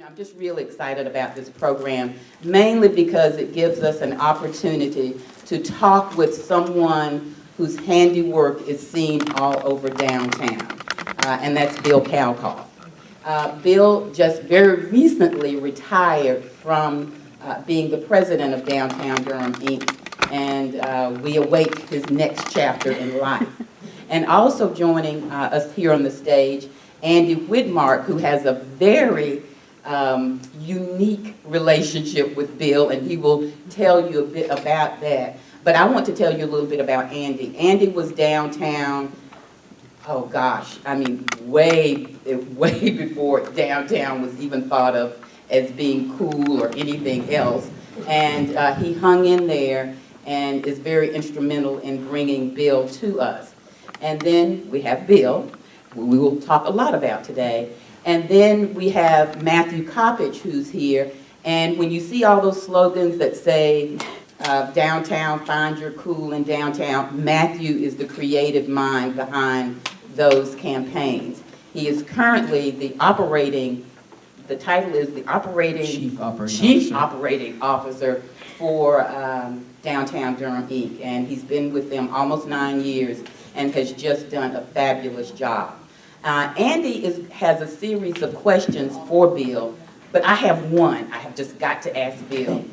I'm just really excited about this program, mainly because it gives us an opportunity to talk with someone whose handiwork is seen all over downtown, and that's Bill Kalkhof. Bill just very recently retired from being the president of Downtown Durham, Inc., and we await his next chapter in life. And also joining us here on the stage, Andy Widmark, who has a very unique relationship with Bill, and he will tell you a bit about that. But I want to tell you a little bit about Andy. Andy was downtown, oh gosh, I mean, way before downtown was even thought of as being cool or anything else. And he hung in there and is very instrumental in bringing Bill to us. And then we have Bill, who we will talk a lot about today. And then we have Matthew Coppedge, who's here. And when you see all those slogans that say, downtown, find your cool in downtown, Matthew is the creative mind behind those campaigns. He is currently the title is the Chief Operating Officer for Downtown Durham, Inc. And he's been with them almost 9 years and has just done a fabulous job. Andy has a series of questions for Bill, but I have one I have just got to ask Bill.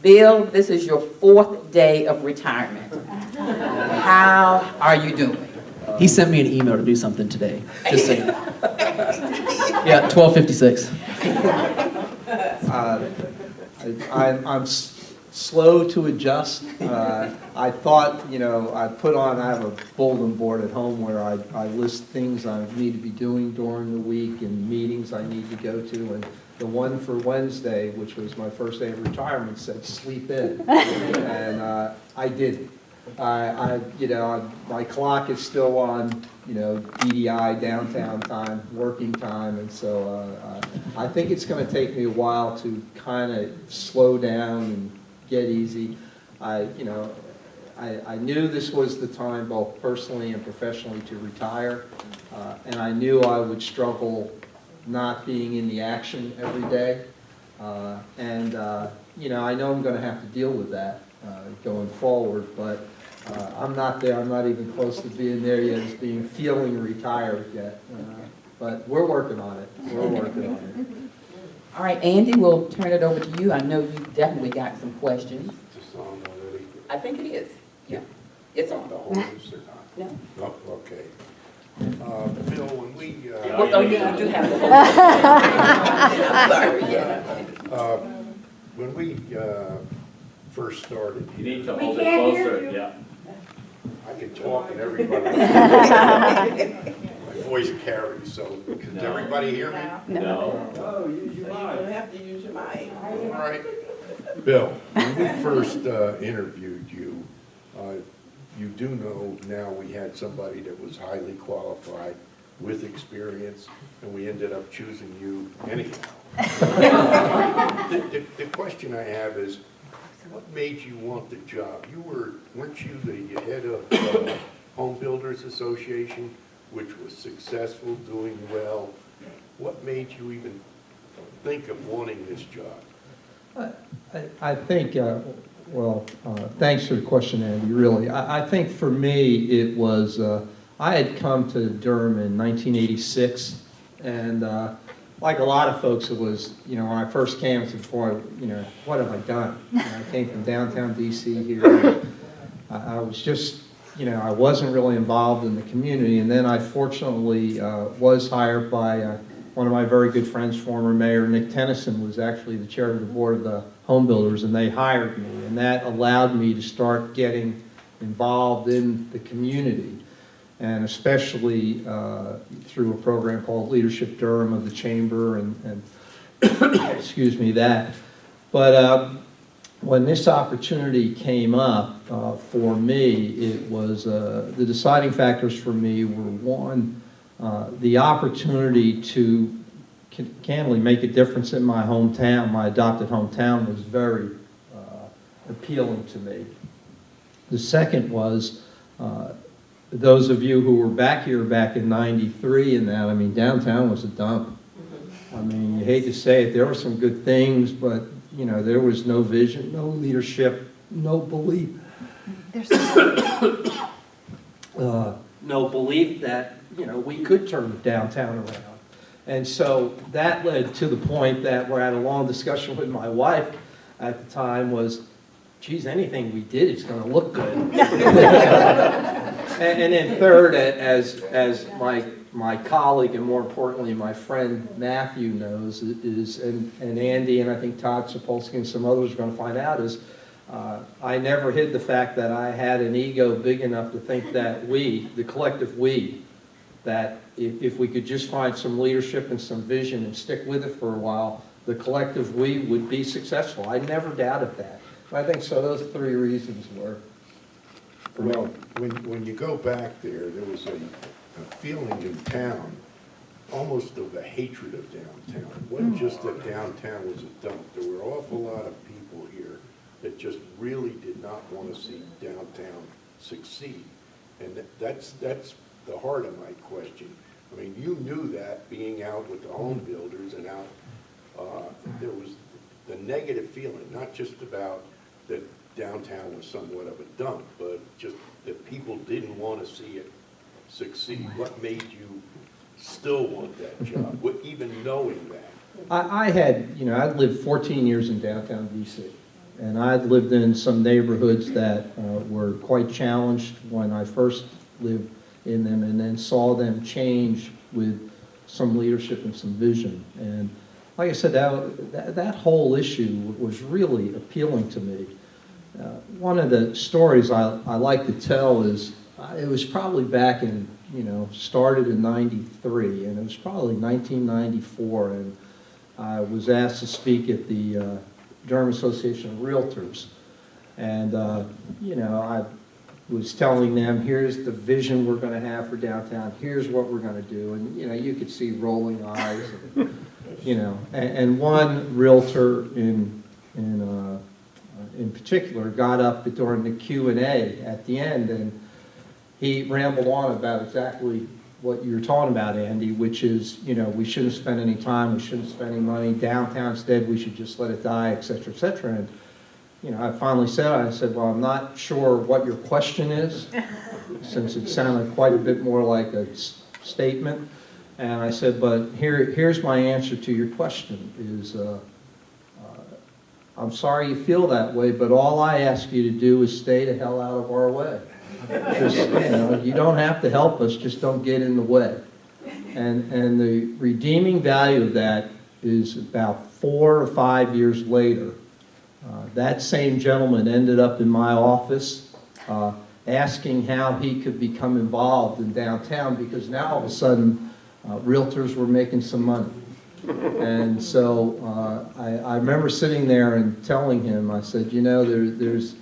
Bill, this is your 4th day of retirement. How are you doing? He sent me an email to do something today, just saying. Yeah, 12:56. I'm slow to adjust. I thought, I have a bulletin board at home where I list things I need to be doing during the week and meetings I need to go to. And the one for Wednesday, which was my first day of retirement, said sleep in. And I didn't. My clock is still on, DDI, downtown time, working time, and so I think it's going to take me a while to kind of slow down and get easy. I knew this was the time, both personally and professionally, to retire, and I knew I would struggle not being in the action every day, and I know I'm going to have to deal with that going forward, but I'm not there. I'm not even close to being there yet, as feeling retired yet. But we're working on it. We're working on it. All right, Andy, we'll turn it over to you. I know you've definitely got some questions. It's on already? I think it is. Yeah, it's on. The whole list or not? No. No, okay. Bill, when we... Well, oh, you do have the whole. I'm sorry, yes. When we first started... You need to hold it closer, yeah. I can talk and everybody... My voice carries, so... Can everybody hear me? No. Oh, use your mic. You have to use your mic. All right. Bill, when we first interviewed you, you do know now we had somebody that was highly qualified with experience, and we ended up choosing you anyhow. The question I have is, what made you want the job? Weren't you the head of Home Builders Association, which was successful, doing well? What made you even think of wanting this job? I think, thanks for the question, Andy, really. I think for me, it was, I had come to Durham in 1986, and like a lot of folks, it was, when I first came, I said, boy, what have I done? I came from downtown DC here. I was just, I wasn't really involved in the community, and then I fortunately was hired by one of my very good friends, former Mayor Nick Tennyson, was actually the chair of the board of the Home Builders, and they hired me, and that allowed me to start getting involved in the community, and especially through a program called Leadership Durham of the Chamber, and excuse me, that. But when this opportunity came up for me, it was, the deciding factors for me were, one, the opportunity to candidly make a difference in my hometown, my adopted hometown, was very appealing to me. The second was, those of you who were back here back in '93 and that, I mean, downtown was a dump. I mean, you hate to say it, there were some good things, but, you know, there was no vision, no leadership, no belief. No belief that, you know, we could turn downtown around. And so that led to the point that we're at a long discussion with my wife at the time was, geez, anything we did is going to look good. And then third, as my colleague and more importantly my friend Matthew knows, and Andy and I think Todd Sapolsky and some others are going to find out, is I never hid the fact that I had an ego big enough to think that we, the collective we, that if we could just find some leadership and some vision and stick with it for a while, the collective we would be successful. I never doubted that. I think so. Those 3 reasons were. Well, when you go back there, there was a feeling in town, almost of a hatred of downtown. It wasn't just that downtown was a dump. There were an awful lot of people here that just really did not want to see downtown succeed. And that's the heart of my question. I mean, you knew that being out with the home builders and out, there was the negative feeling, not just about that downtown was somewhat of a dump, but just that people didn't want to see it succeed. What made you still want that job, even knowing that? I had, you know, I'd lived 14 years in downtown DC, and I'd lived in some neighborhoods that were quite challenged when I first lived in them, and then saw them change with some leadership and some vision. And like I said, that whole issue was really appealing to me. One of the stories I like to tell is, it was probably back in, you know, started in '93, and it was probably 1994, and I was asked to speak at the Durham Association of Realtors. And, you know, I was telling them, here's the vision we're going to have for downtown, here's what we're going to do. And, you know, you could see rolling eyes, and, you know, and one realtor in particular got up during the Q&A at the end, and he rambled on about exactly what you were talking about, Andy, which is, you know, we shouldn't spend any time, we shouldn't spend any money, downtown's dead, we should just let it die, et cetera, et cetera. And, you know, I finally said, well, I'm not sure what your question is, since it sounded quite a bit more like a statement. And I said, but here's my answer to your question is, I'm sorry you feel that way, but all I ask you to do is stay the hell out of our way. Just, you know, you don't have to help us, just don't get in the way. And the redeeming value of that is about 4 or 5 years later, that same gentleman ended up in my office asking how he could become involved in downtown, because now all of a sudden realtors were making some money. And so I remember sitting there and telling him, I said, you know, there's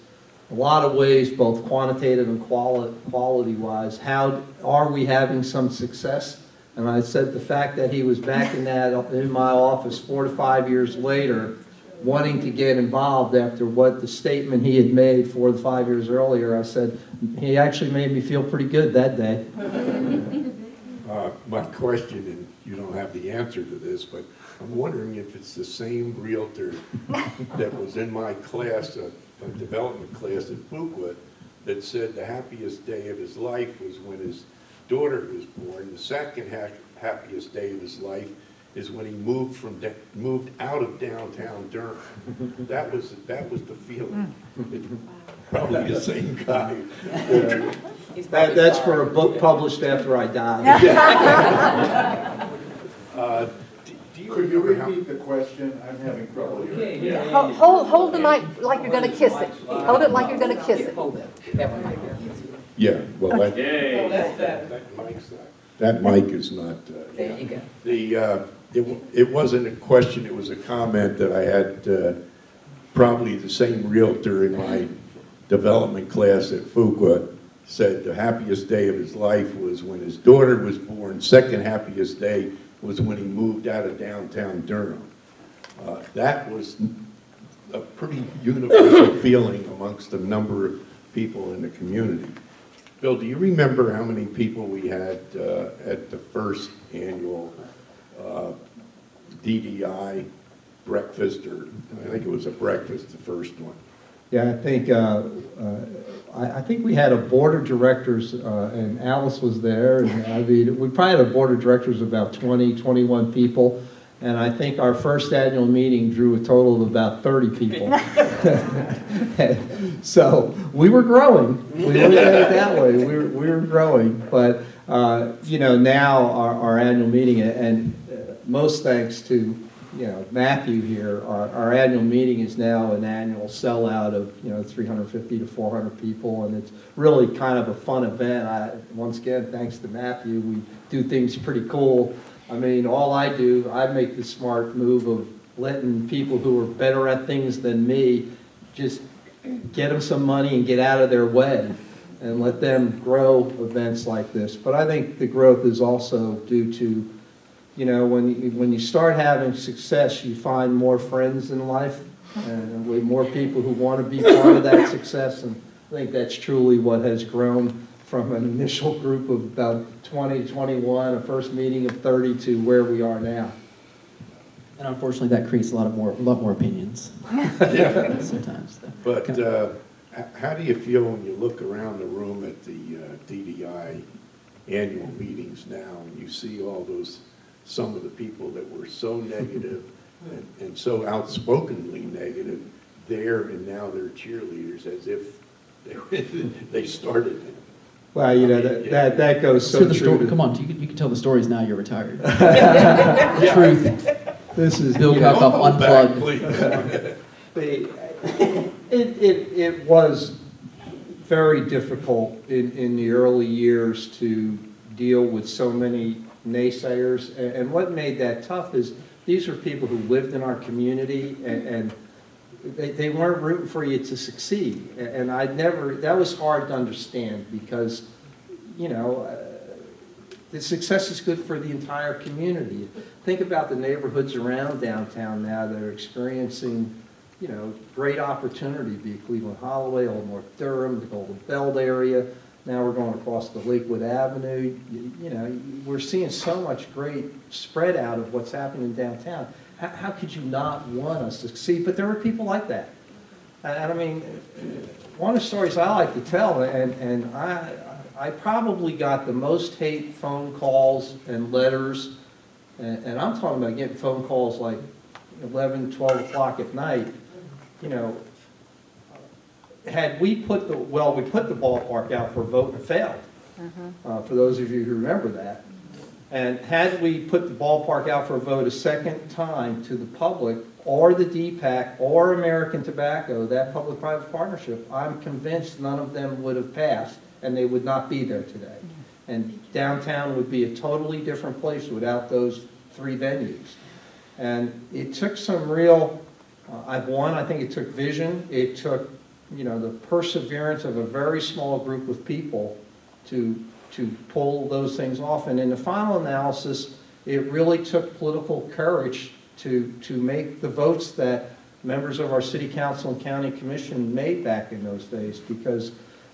a lot of ways, both quantitative and quality-wise, how are we having some success? And I said the fact that he was back in my office 4 to 5 years later, wanting to get involved after what the statement he had made 4 to 5 years earlier, I said, he actually made me feel pretty good that day. My question, and you don't have the answer to this, but I'm wondering if it's the same realtor that was in my class, a development class at Fuqua, that said the happiest day of his life was when his daughter was born. The second happiest day of his life is when he moved out of downtown Durham. That was the feeling. Probably the same guy. That's for a book published after I die. Do you Could you remember how? repeat the question? I'm having trouble here. Yeah. Hold the mic like you're gonna kiss it. Hold it like you're gonna kiss it. Hold that. That one right there. Yeah, well, that Yay. mic is not. There you go. It wasn't a question, it was a comment that I had, probably the same realtor in my development class at Fuqua said the happiest day of his life was when his daughter was born. Second happiest day was when he moved out of downtown Durham. That was a pretty universal feeling amongst a number of people in the community. Bill, do you remember how many people we had at the first annual DDI breakfast, or I think it was a breakfast, the first one. Yeah, I think we had a board of directors, and Alice was there, and I mean, we probably had a board of directors of about 20, 21 people, and I think our first annual meeting drew a total of about 30 people. So, we were growing, we looked at it that way, we were growing, but, now our annual meeting, and most thanks to Matthew here, our annual meeting is now an annual sellout of, 350 to 400 people, and it's really kind of a fun event. Once again, thanks to Matthew, we do things pretty cool. I mean, all I do, I make the smart move of letting people who are better at things than me just get them some money and get out of their way and let them grow events like this. But I think the growth is also due to when you start having success, you find more friends in life and with more people who want to be part of that success. And I think that's truly what has grown from an initial group of about 20, 21, a first meeting of 30 to where we are now. And unfortunately, that creates a lot more opinions. Yeah. Sometimes. But how do you feel when you look around the room at the DDI annual meetings now, and you see all some of the people that were so negative and so outspokenly negative there, and now they're cheerleaders as if they started it? Well, that goes so true. Come on, you can tell the stories now you're retired. Yeah. Truth. This is Bill Kalkhof Don't go back, unplugged. please. It was very difficult in the early years to deal with so many naysayers, and what made that tough is these are people who lived in our community, and they weren't rooting for you to succeed, and that was hard to understand because the success is good for the entire community. Think about the neighborhoods around downtown now that are experiencing great opportunity, be it Cleveland Holloway, Old North Durham, the Golden Belt area. Now we're going across the Lakewood Avenue. We're seeing so much great spread out of what's happening downtown. How could you not want us to succeed? But there are people like that. And I mean, one of the stories I like to tell, and I probably got the most hate phone calls and letters, and I'm talking about getting phone calls like 11, 12 o'clock at night, had we put the ballpark out for a vote and it failed, for those of you who remember that. And had we put the ballpark out for a vote a second time to the public, or the DPAC, or American Tobacco, that public-private partnership, I'm convinced none of them would have passed, and they would not be there today. And downtown would be a totally different place without those three venues. And it took some real, I think it took vision, it took the perseverance of a very small group of people to pull those things off. And in the final analysis, it really took political courage to make the votes that members of our city council and county commission made back in those days, because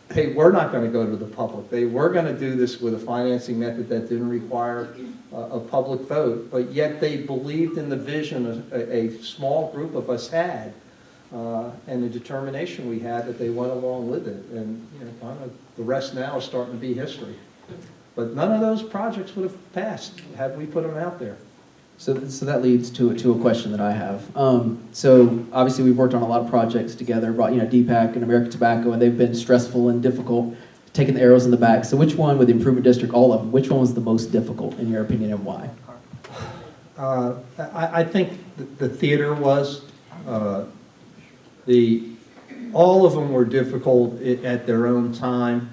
they were not going to go to the public. They were going to do this with a financing method that didn't require a public vote, but yet they believed in the vision a small group of us had, and the determination we had that they went along with it. And kind of the rest now is starting to be history. But none of those projects would have passed had we put them out there. So that leads to a question that I have. So obviously we've worked on a lot of projects together, brought DPAC and American Tobacco, and they've been stressful and difficult, taking the arrows in the back. So which one with the Improvement District, all of them, which one was the most difficult in your opinion, and why? I think the theater was. All of them were difficult at their own time.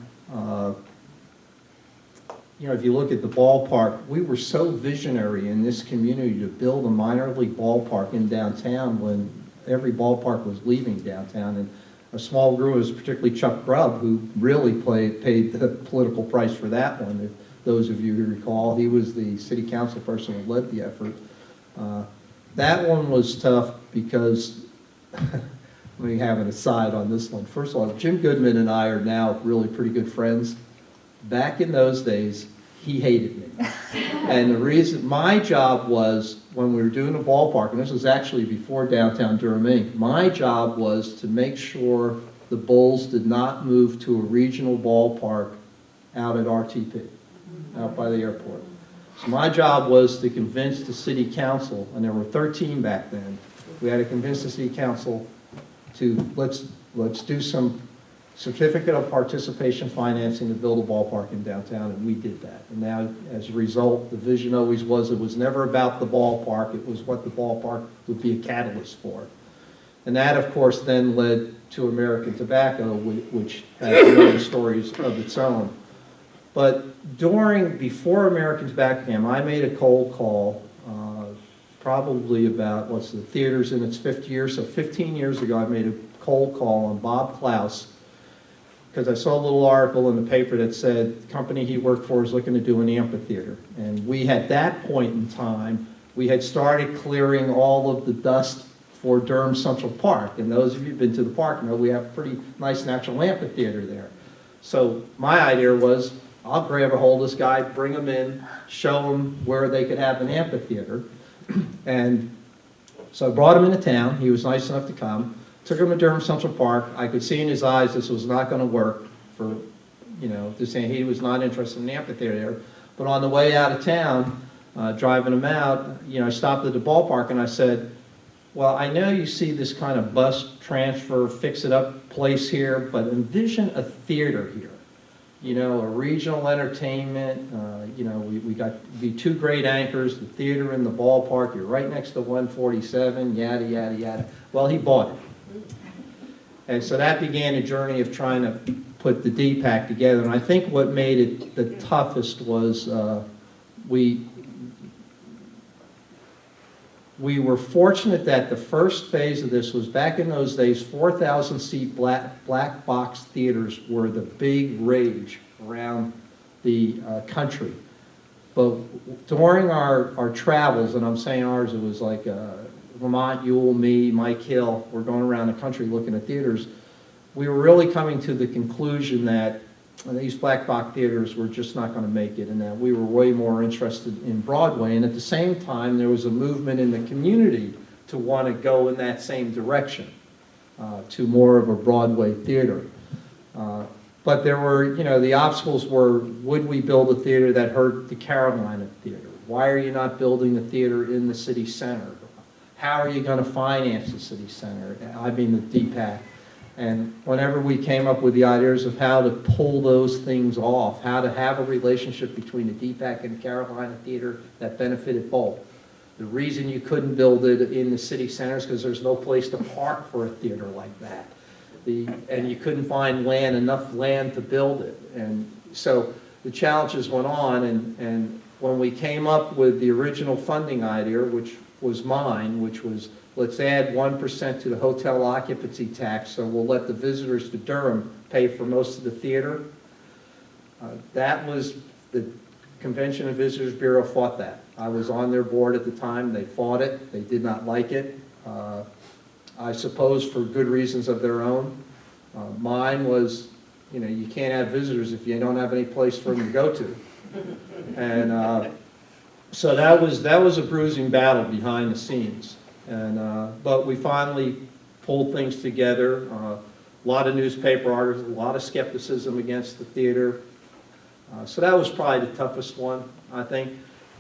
If you look at the ballpark, we were so visionary in this community to build a minor league ballpark in downtown when every ballpark was leaving downtown. And a small group was particularly Chuck Grubb, who really paid the political price for that one. If those of you who recall, he was the city council person who led the effort. That one was tough because, let me have an aside on this one. First of all, Jim Goodman and I are now really pretty good friends. Back in those days, he hated me. And the reason, my job was, when we were doing the ballpark, and this was actually before Downtown Durham Inc., my job was to make sure the Bulls did not move to a regional ballpark out at RTP, out by the airport. So my job was to convince the city council, and there were 13 back then, we had to convince the city council to, let's do some certificate of participation financing to build a ballpark in downtown, and we did that. And now, as a result, the vision always was it was never about the ballpark, it was what the ballpark would be a catalyst for. And that, of course, then led to American Tobacco, which has many stories of its own. But before American Tobacco came, I made a cold call, probably about, the theater's in its 5th year, so 15 years ago I made a cold call on Bob Klaus, because I saw a little article in the paper that said the company he worked for is looking to do an amphitheater. And we, at that point in time, we had started clearing all of the dust for Durham Central Park. And those of you who've been to the park know we have a pretty nice natural amphitheater there. So my idea was, I'll grab a hold of this guy, bring him in, show him where they could have an amphitheater. And so I brought him into town. He was nice enough to come. Took him to Durham Central Park. I could see in his eyes this was not going to work for, just saying he was not interested in the amphitheater there. But on the way out of town, driving him out, I stopped at the ballpark and I said, well, I know you see this kind of bus transfer, fix-it-up place here, but envision a theater here. A regional entertainment, we got the 2 great anchors, the theater and the ballpark, you're right next to 147, yada, yada, yada. Well, he bought it. And so that began a journey of trying to put the DPAC together. And I think what made it the toughest was we were fortunate that the first phase of this was, back in those days, 4,000-seat black box theaters were the big rage around the country. But during our travels, and I'm saying ours, it was like Vermont, Ewell, me, Mike Hill, we're going around the country looking at theaters, we were really coming to the conclusion that these black box theaters were just not going to make it, and that we were way more interested in Broadway. And at the same time, there was a movement in the community to want to go in that same direction, to more of a Broadway theater. But there were, the obstacles were, would we build a theater that hurt the Carolina Theater? Why are you not building the theater in the city center? How are you going to finance the city center? I mean the DPAC. And whenever we came up with the ideas of how to pull those things off, how to have a relationship between the DPAC and the Carolina Theater that benefited both. The reason you couldn't build it in the city centers because there's no place to park for a theater like that. And you couldn't find enough land to build it. And so the challenges went on, and when we came up with the original funding idea, which was mine, which was, let's add 1% to the hotel occupancy tax, so we'll let the visitors to Durham pay for most of the theater. That was, the Convention and Visitors Bureau fought that. I was on their board at the time. They fought it. They did not like it. I suppose for good reasons of their own. Mine was, you can't have visitors if you don't have any place for them to go to. And so that was a bruising battle behind the scenes. And but we finally pulled things together. A lot of newspaper articles, a lot of skepticism against the theater. So that was probably the toughest one, I think.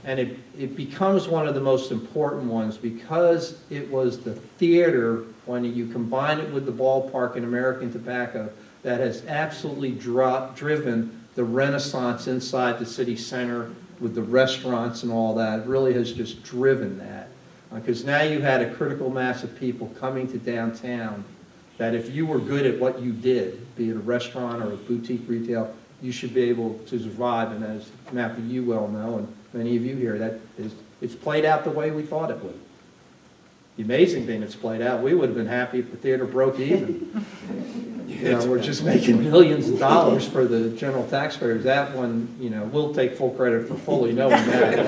And it becomes one of the most important ones because it was the theater, when you combine it with the ballpark and American Tobacco, that has absolutely driven the renaissance inside the city center with the restaurants and all that. It really has just driven that. Because now you had a critical mass of people coming to downtown that if you were good at what you did, be it a restaurant or a boutique retail, you should be able to survive. And as Matthew, you well know, and many of you here, it's played out the way we thought it would. The amazing thing that's played out, we would have been happy if the theater broke even. We're just making millions of dollars for the general taxpayers. That one, we'll take full credit for fully knowing that.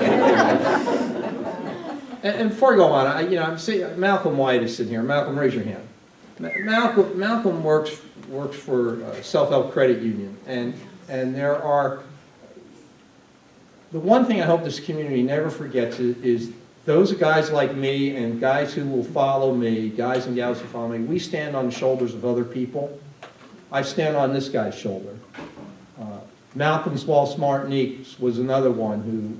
And before I go on, I'm seeing Malcolm White is sitting here. Malcolm, raise your hand. Malcolm works for Self-Help Credit Union, and there are the one thing I hope this community never forgets is those guys like me and guys who will follow me, guys and gals who follow me, we stand on the shoulders of other people. I stand on this guy's shoulder. Malcolm's Walsh Martinique was another one who,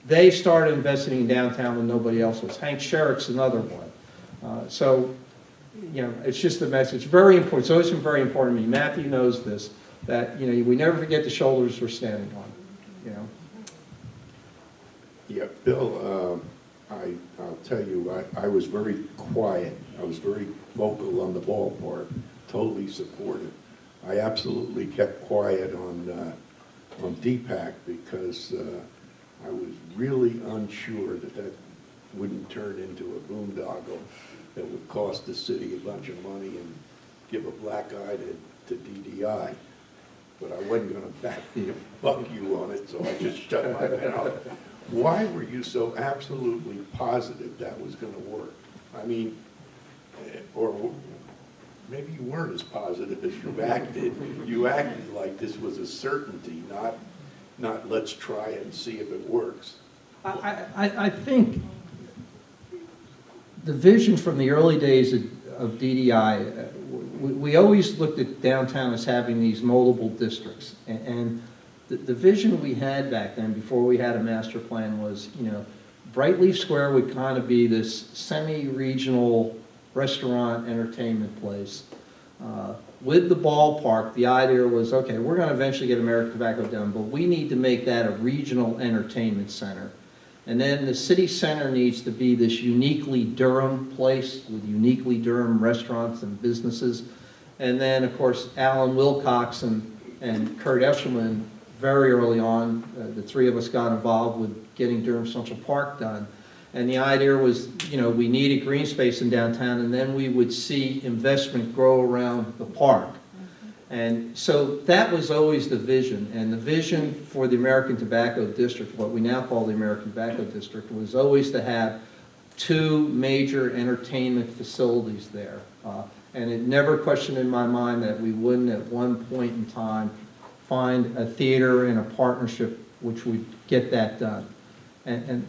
they started investing in downtown when nobody else was. Hank Sherrick's another one. So, you know, it's just a message. Very important. It's always been very important to me. Matthew knows this, that, you know, we never forget the shoulders we're standing on, you know. Yeah, Bill, I'll tell you, I was very quiet. I was very vocal on the ballpark, totally supportive. I absolutely kept quiet on DPAC because I was really unsure that wouldn't turn into a boondoggle that would cost the city a bunch of money and give a black eye to DDI. But I wasn't going to buck you on it, so I just shut my mouth. Why were you so absolutely positive that was going to work? I mean, or maybe you weren't as positive as you acted. You acted like this was a certainty, not let's try it and see if it works. I think the vision from the early days of DDI, we always looked at downtown as having these multiple districts. And the vision we had back then, before we had a master plan, was, you know, Brightleaf Square would kind of be this semi-regional restaurant entertainment place. With the ballpark, the idea was, okay, we're going to eventually get American Tobacco done, but we need to make that a regional entertainment center. And then the city center needs to be this uniquely Durham place with uniquely Durham restaurants and businesses. And then, of course, Alan Wilcox and Kurt Eshelman, very early on, the three of us got involved with getting Durham Central Park done. And the idea was, you know, we needed green space in downtown, and then we would see investment grow around the park. And so that was always the vision. And the vision for the American Tobacco District, what we now call the American Tobacco District, was always to have two major entertainment facilities there. And it never questioned in my mind that we wouldn't at one point in time find a theater and a partnership which would get that done. And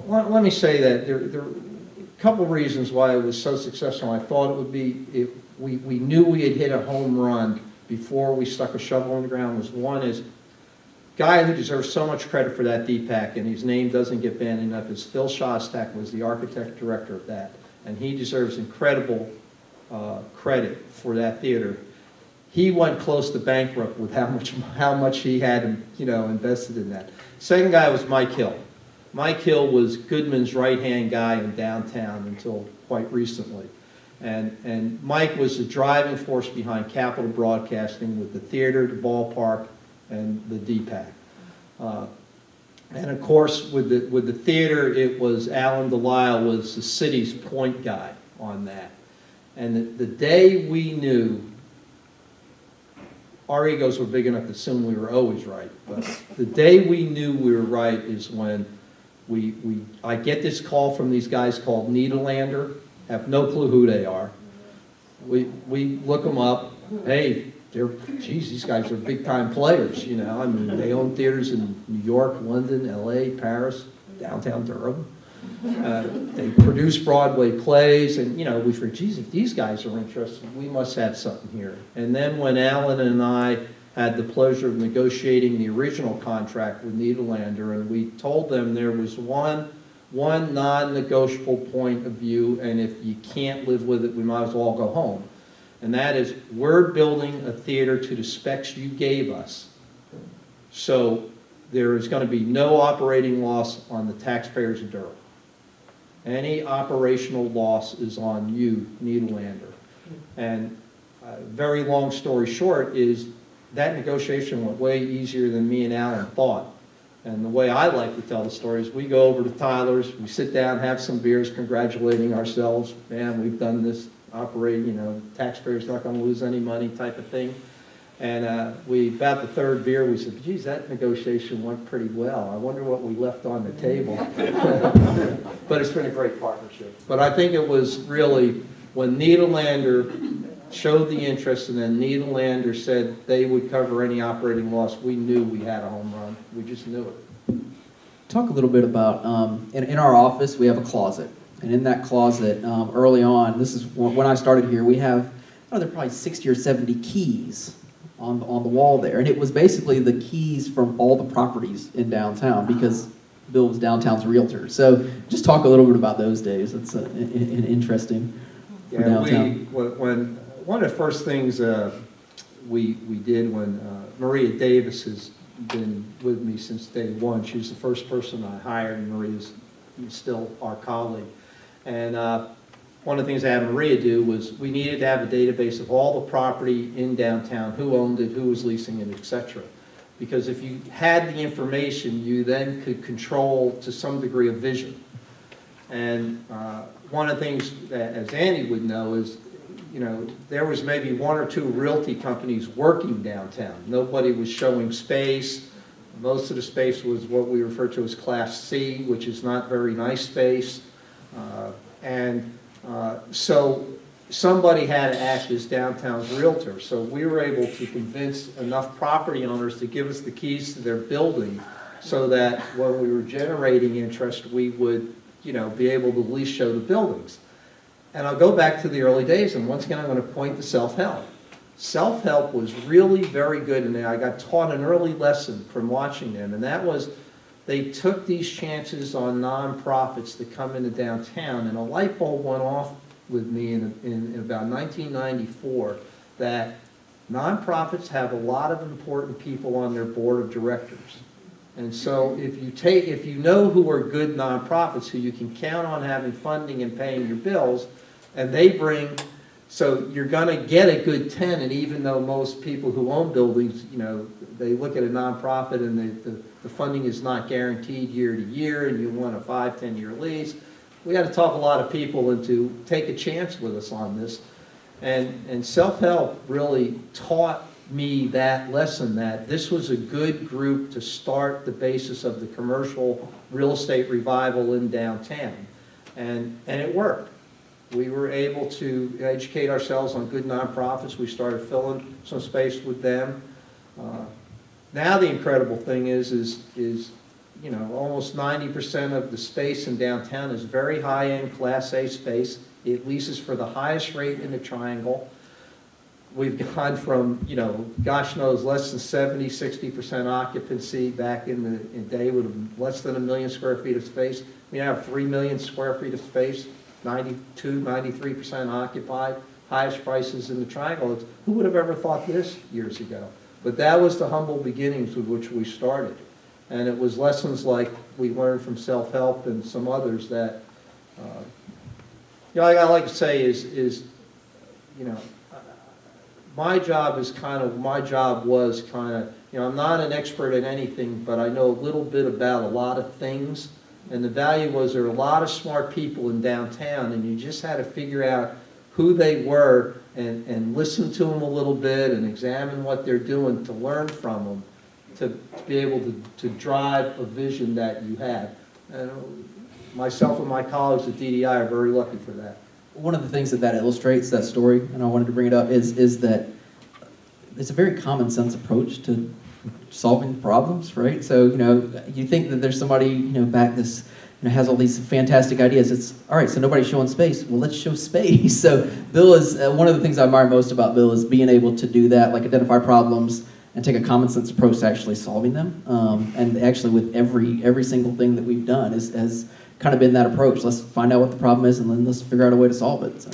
let me say that there are a couple reasons why it was so successful. I thought it would be, we knew we had hit a home run before we stuck a shovel in the ground. Was one is, guy who deserves so much credit for that DPAC, and his name doesn't get banned enough, is Phil Shostak, was the architect director of that. And he deserves incredible credit for that theater. He went close to bankrupt with how much he had, you know, invested in that. Second guy was Mike Hill. Mike Hill was Goodman's right-hand guy in downtown until quite recently. And Mike was the driving force behind Capital Broadcasting with the theater, the ballpark, and the DPAC. And of course, with the theater, it was Alan Delisle was the city's point guy on that. And the day we knew, our egos were big enough to assume we were always right, but the day we knew we were right is when I get this call from these guys called Nederlander, have no clue who they are. We look them up. Hey, geez, these guys are big time players, you know. I mean, they own theaters in New York, London, LA, Paris, downtown Durham. They produce Broadway plays, and, you know, we figured, geez, if these guys are interested, we must have something here. And then when Alan and I had the pleasure of negotiating the original contract with Nederlander, and we told them there was one non-negotiable point of view, and if you can't live with it, we might as well go home. And that is, we're building a theater to the specs you gave us. So there is going to be no operating loss on the taxpayers of Durham. Any operational loss is on you, Nederlander. And very long story short is that negotiation went way easier than me and Alan thought. And the way I like to tell the story is we go over to Tyler's, we sit down, have some beers, congratulating ourselves. Man, we've done this, operate, you know, taxpayers not going to lose any money type of thing. And about the third beer, we said, geez, that negotiation went pretty well. I wonder what we left on the table. But it's been a great partnership. But I think it was really when Nederlander showed the interest, and then Nederlander said they would cover any operating loss, we knew we had a home run. We just knew it. Talk a little bit about, in our office, we have a closet. And in that closet, early on, this is when I started here, we have, there are probably 60 or 70 keys on the wall there. And it was basically the keys from all the properties in downtown because Bill was downtown's realtor. So just talk a little bit about those days. It's an interesting for Yeah, downtown. when one of the first things we did when Maria Davis has been with me since day one. She was the first person I hired, and Maria's still our colleague. And one of the things I had Maria do was we needed to have a database of all the property in downtown, who owned it, who was leasing it, etc. Because if you had the information, you then could control to some degree of vision. And one of the things that, as Andy would know, is, you know, there was maybe one or two realty companies working downtown. Nobody was showing space. Most of the space was what we refer to as Class C, which is not very nice space. So somebody had to act as downtown's realtor. So we were able to convince enough property owners to give us the keys to their building so that when we were generating interest, we would, you know, be able to at least show the buildings. And I'll go back to the early days, and once again, I'm going to point to self-help. Self-help was really very good, and I got taught an early lesson from watching them, and that was they took these chances on nonprofits to come into downtown, and a light bulb went off with me in about 1994 that nonprofits have a lot of important people on their board of directors. And so if you know who are good nonprofits, who you can count on having funding and paying your bills, and they bring, so you're going to get a good tenant, even though most people who own buildings, you know, they look at a nonprofit and the funding is not guaranteed year to year, and you want a 5-10 year lease. We had to talk a lot of people into take a chance with us on this. And self-help really taught me that lesson, that this was a good group to start the basis of the commercial real estate revival in downtown. And it worked. We were able to educate ourselves on good nonprofits. We started filling some space with them. Now the incredible thing is you know, almost 90% of the space in downtown is very high-end Class A space. It leases for the highest rate in the triangle. We've gone from, you know, gosh knows, less than 70-60% occupancy back in the day with less than 1 million square feet of space. We now have 3 million square feet of space, 92-93% occupied, highest prices in the triangle. Who would have ever thought this years ago? But that was the humble beginnings with which we started. And it was lessons like we learned from self-help and some others that, you know, I like to say is, you know, my job was kind of, you know, I'm not an expert at anything, but I know a little bit about a lot of things. And the value was there are a lot of smart people in downtown, and you just had to figure out who they were and listen to them a little bit and examine what they're doing to learn from them, to be able to drive a vision that you had. And myself and my colleagues at DDI are very lucky for that. One of the things that illustrates, that story, and I wanted to bring it up, is that it's a very common sense approach to solving problems, right? So, you know, you think that there's somebody, you know, back this, you know, has all these fantastic ideas. It's, all right, so nobody's showing space. Well, let's show space. So Bill is, one of the things I admire most about Bill is being able to do that, like identify problems and take a common sense approach to actually solving them. And actually with every single thing that we've done has kind of been that approach. Let's find out what the problem is and then let's figure out a way to solve it. So.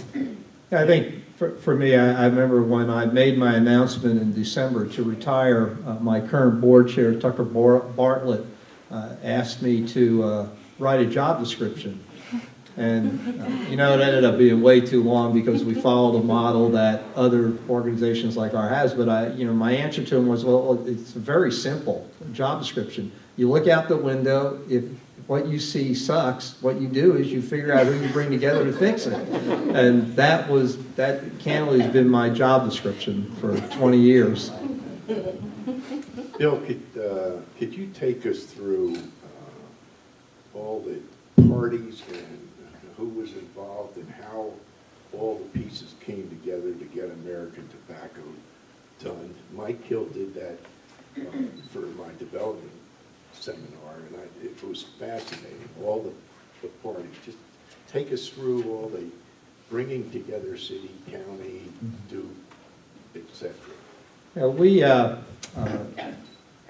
Yeah, I think for me, I remember when I made my announcement in December to retire, my current board chair, Tucker Bartlett, asked me to write a job description. And, you know, it ended up being way too long because we followed a model that other organizations like ours has. But you know, my answer to him was, well, it's very simple job description. You look out the window, if what you see sucks, what you do is you figure out who you bring together to fix it. And that candidly has been my job description for 20 years. Bill, could you take us through all the parties and who was involved and how all the pieces came together to get American Tobacco done. Mike Hill did that for my development seminar, and it was fascinating. All the parties, just take us through all the bringing together city, county, Duke, et cetera. Yeah, we,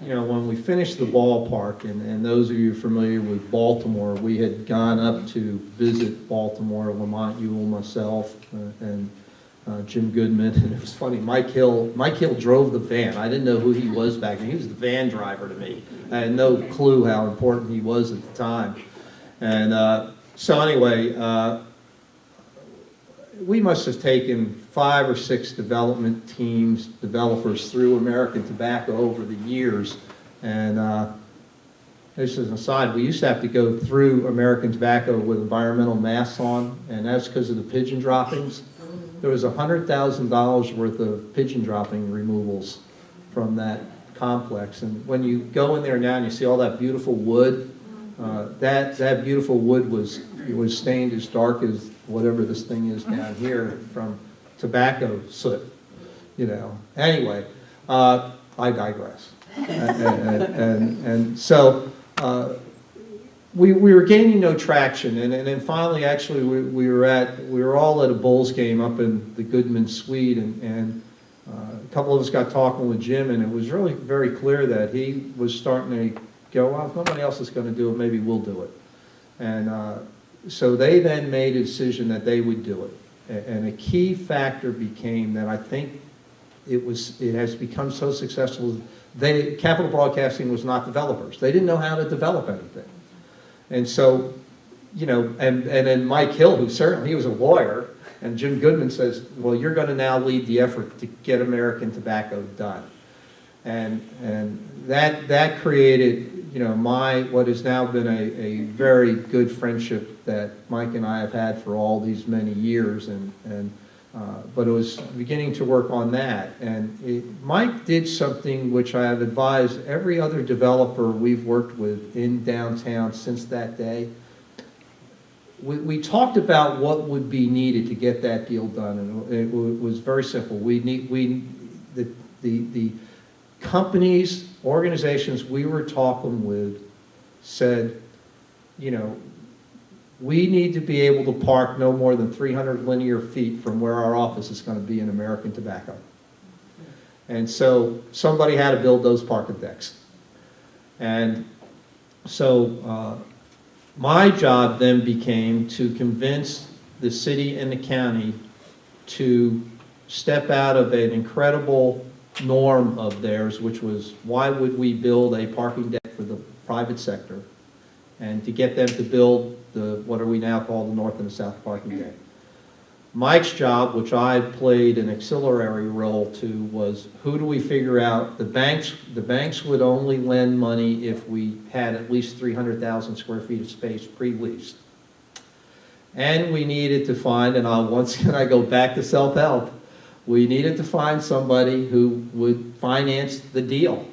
when we finished the ballpark, and those of you familiar with Baltimore, we had gone up to visit Baltimore, Lamont Ewell, myself, and Jim Goodman, and it was funny, Mike Hill drove the van. I didn't know who he was back then. He was the van driver to me. I had no clue how important he was at the time. And so anyway, we must have taken 5 or 6 developers through American Tobacco over the years. And this is an aside, we used to have to go through American Tobacco with environmental masks on, and that's because of the pigeon droppings. There was $100,000 worth of pigeon dropping removals from that complex. And when you go in there now and you see all that beautiful wood, that beautiful wood was stained as dark as whatever this thing is down here from tobacco soot, Anyway, I digress. And so we were gaining no traction, and then finally, actually, we were all at a Bulls game up in the Goodman Suite, and a couple of us got talking with Jim, and it was really very clear that he was starting to go, well, if nobody else is going to do it, maybe we'll do it. And so they then made a decision that they would do it. And a key factor became that I think it has become so successful. Capital Broadcasting was not developers. They didn't know how to develop anything. And so, and then Mike Hill, who certainly, he was a lawyer, and Jim Goodman says, well, you're going to now lead the effort to get American Tobacco done. And that created, what has now been a very good friendship that Mike and I have had for all these many years. But it was beginning to work on that. And Mike did something which I have advised every other developer we've worked with in downtown since that day. We talked about what would be needed to get that deal done, and it was very simple. The companies, organizations we were talking with said, we need to be able to park no more than 300 linear feet from where our office is going to be in American Tobacco. And so somebody had to build those parking decks. And so my job then became to convince the city and the county to step out of an incredible norm of theirs, which was, why would we build a parking deck for the private sector, and to get them to build what are we now call the north and the south parking deck. Mike's job, which I played an auxiliary role to, was who do we figure out? The banks would only lend money if we had at least 300,000 square feet of space pre-leased. And we needed to find, and once again I go back to self-help, we needed to find somebody who would finance the deal.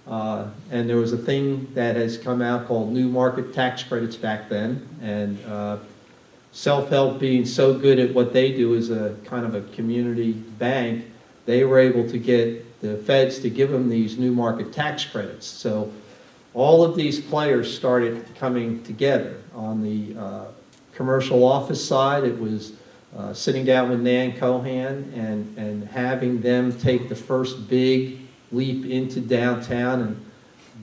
And there was a thing that has come out called new market tax credits back then, and self-help being so good at what they do as a kind of a community bank, they were able to get the feds to give them these new market tax credits. So all of these players started coming together. On the commercial office side, it was sitting down with Nan Cohan and having them take the first big leap into downtown, and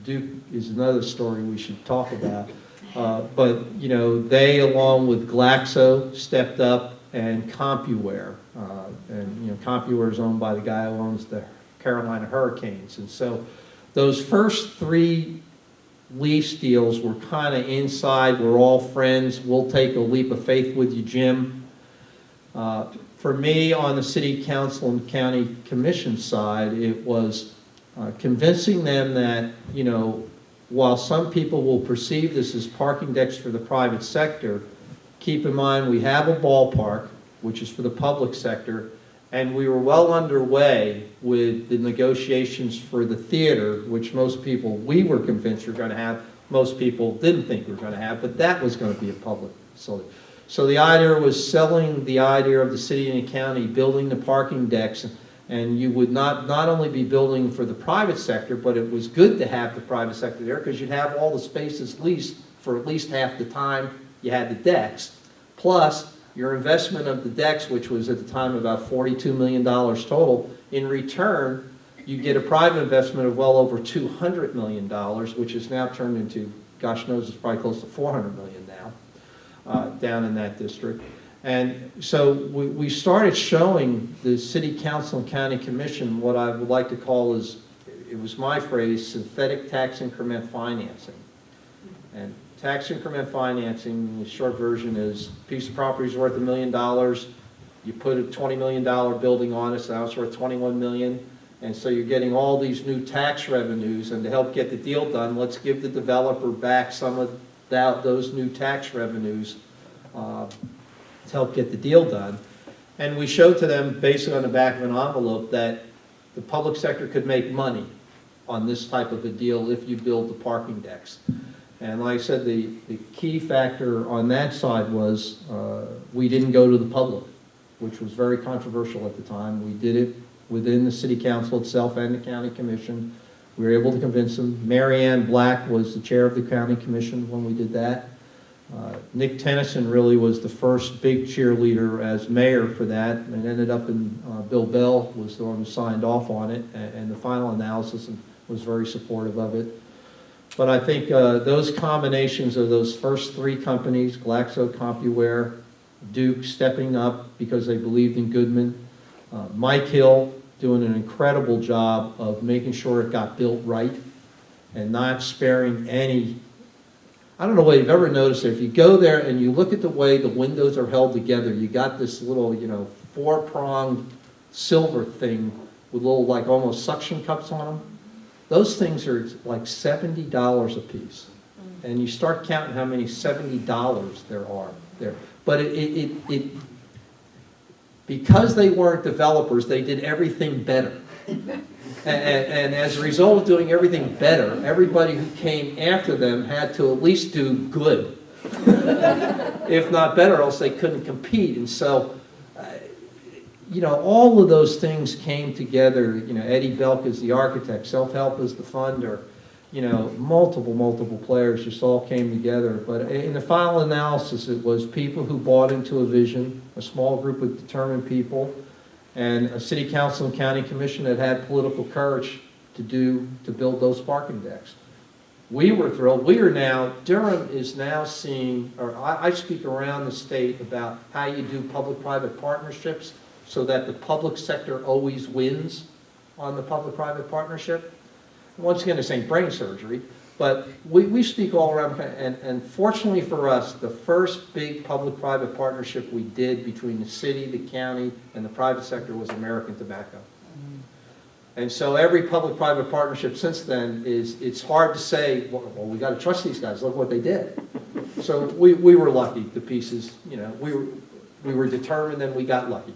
Duke is another story we should talk about. But they, along with Glaxo, stepped up, and CompuWare, and CompuWare is owned by the guy who owns the Carolina Hurricanes, and so those first 3 lease deals were kind of inside. We're all friends. We'll take a leap of faith with you, Jim. For me, on the city council and county commission side, it was convincing them that, while some people will perceive this as parking decks for the private sector, keep in mind we have a ballpark, which is for the public sector, and we were well underway with the negotiations for the theater, which most people, we were convinced were going to have, most people didn't think we were going to have, but that was going to be a public facility. So the idea was selling the idea of the city and the county building the parking decks, and you would not only be building for the private sector, but it was good to have the private sector there because you'd have all the spaces leased for at least half the time you had the decks. Plus, your investment of the decks, which was at the time about $42 million total, in return, you get a private investment of well over $200 million, which is now turned into, gosh knows, it's probably close to $400 million now, down in that district. And so we started showing the city council and county commission what I would like to call is, it was my phrase, synthetic tax increment financing. And tax increment financing, the short version is, a piece of property is worth $1 million, you put a $20 million building on it, so now it's worth $21 million, and so you're getting all these new tax revenues, and to help get the deal done, let's give the developer back some of those new tax revenues to help get the deal done. And we showed to them, basically on the back of an envelope, that the public sector could make money on this type of a deal if you build the parking decks. And like I said, the key factor on that side was we didn't go to the public, which was very controversial at the time. We did it within the city council itself and the county commission. We were able to convince them. Mary Ann Black was the chair of the county commission when we did that. Nick Tennyson really was the first big cheerleader as mayor for that, and ended up in, Bill Bell was the one who signed off on it, and the final analysis was very supportive of it. But I think those combinations of those first three companies, Glaxo, CompuWare, Duke stepping up because they believed in Goodman, Mike Hill doing an incredible job of making sure it got built right and not sparing any. I don't know whether you've ever noticed it. If you go there and you look at the way the windows are held together, you got this little, four-pronged silver thing with little, like, almost suction cups on them. Those things are like $70 a piece. And you start counting how many $70 there are there. But because they weren't developers, they did everything better. And as a result of doing everything better, everybody who came after them had to at least do good. If not better, else they couldn't compete. And so, all of those things came together. Eddie Belk is the architect, Self-Help is the funder, multiple players just all came together. But in the final analysis, it was people who bought into a vision, a small group of determined people, and a city council and county commission that had political courage to build those parking decks. We were thrilled. Durham is now seeing, or I speak around the state about how you do public-private partnerships so that the public sector always wins on the public-private partnership. Once again, this ain't brain surgery, but we speak all around, and fortunately for us, the first big public-private partnership we did between the city, the county, and the private sector was American Tobacco. And so every public-private partnership since then it's hard to say, well, we got to trust these guys, look what they did. So we were lucky, the pieces, we were determined and we got lucky.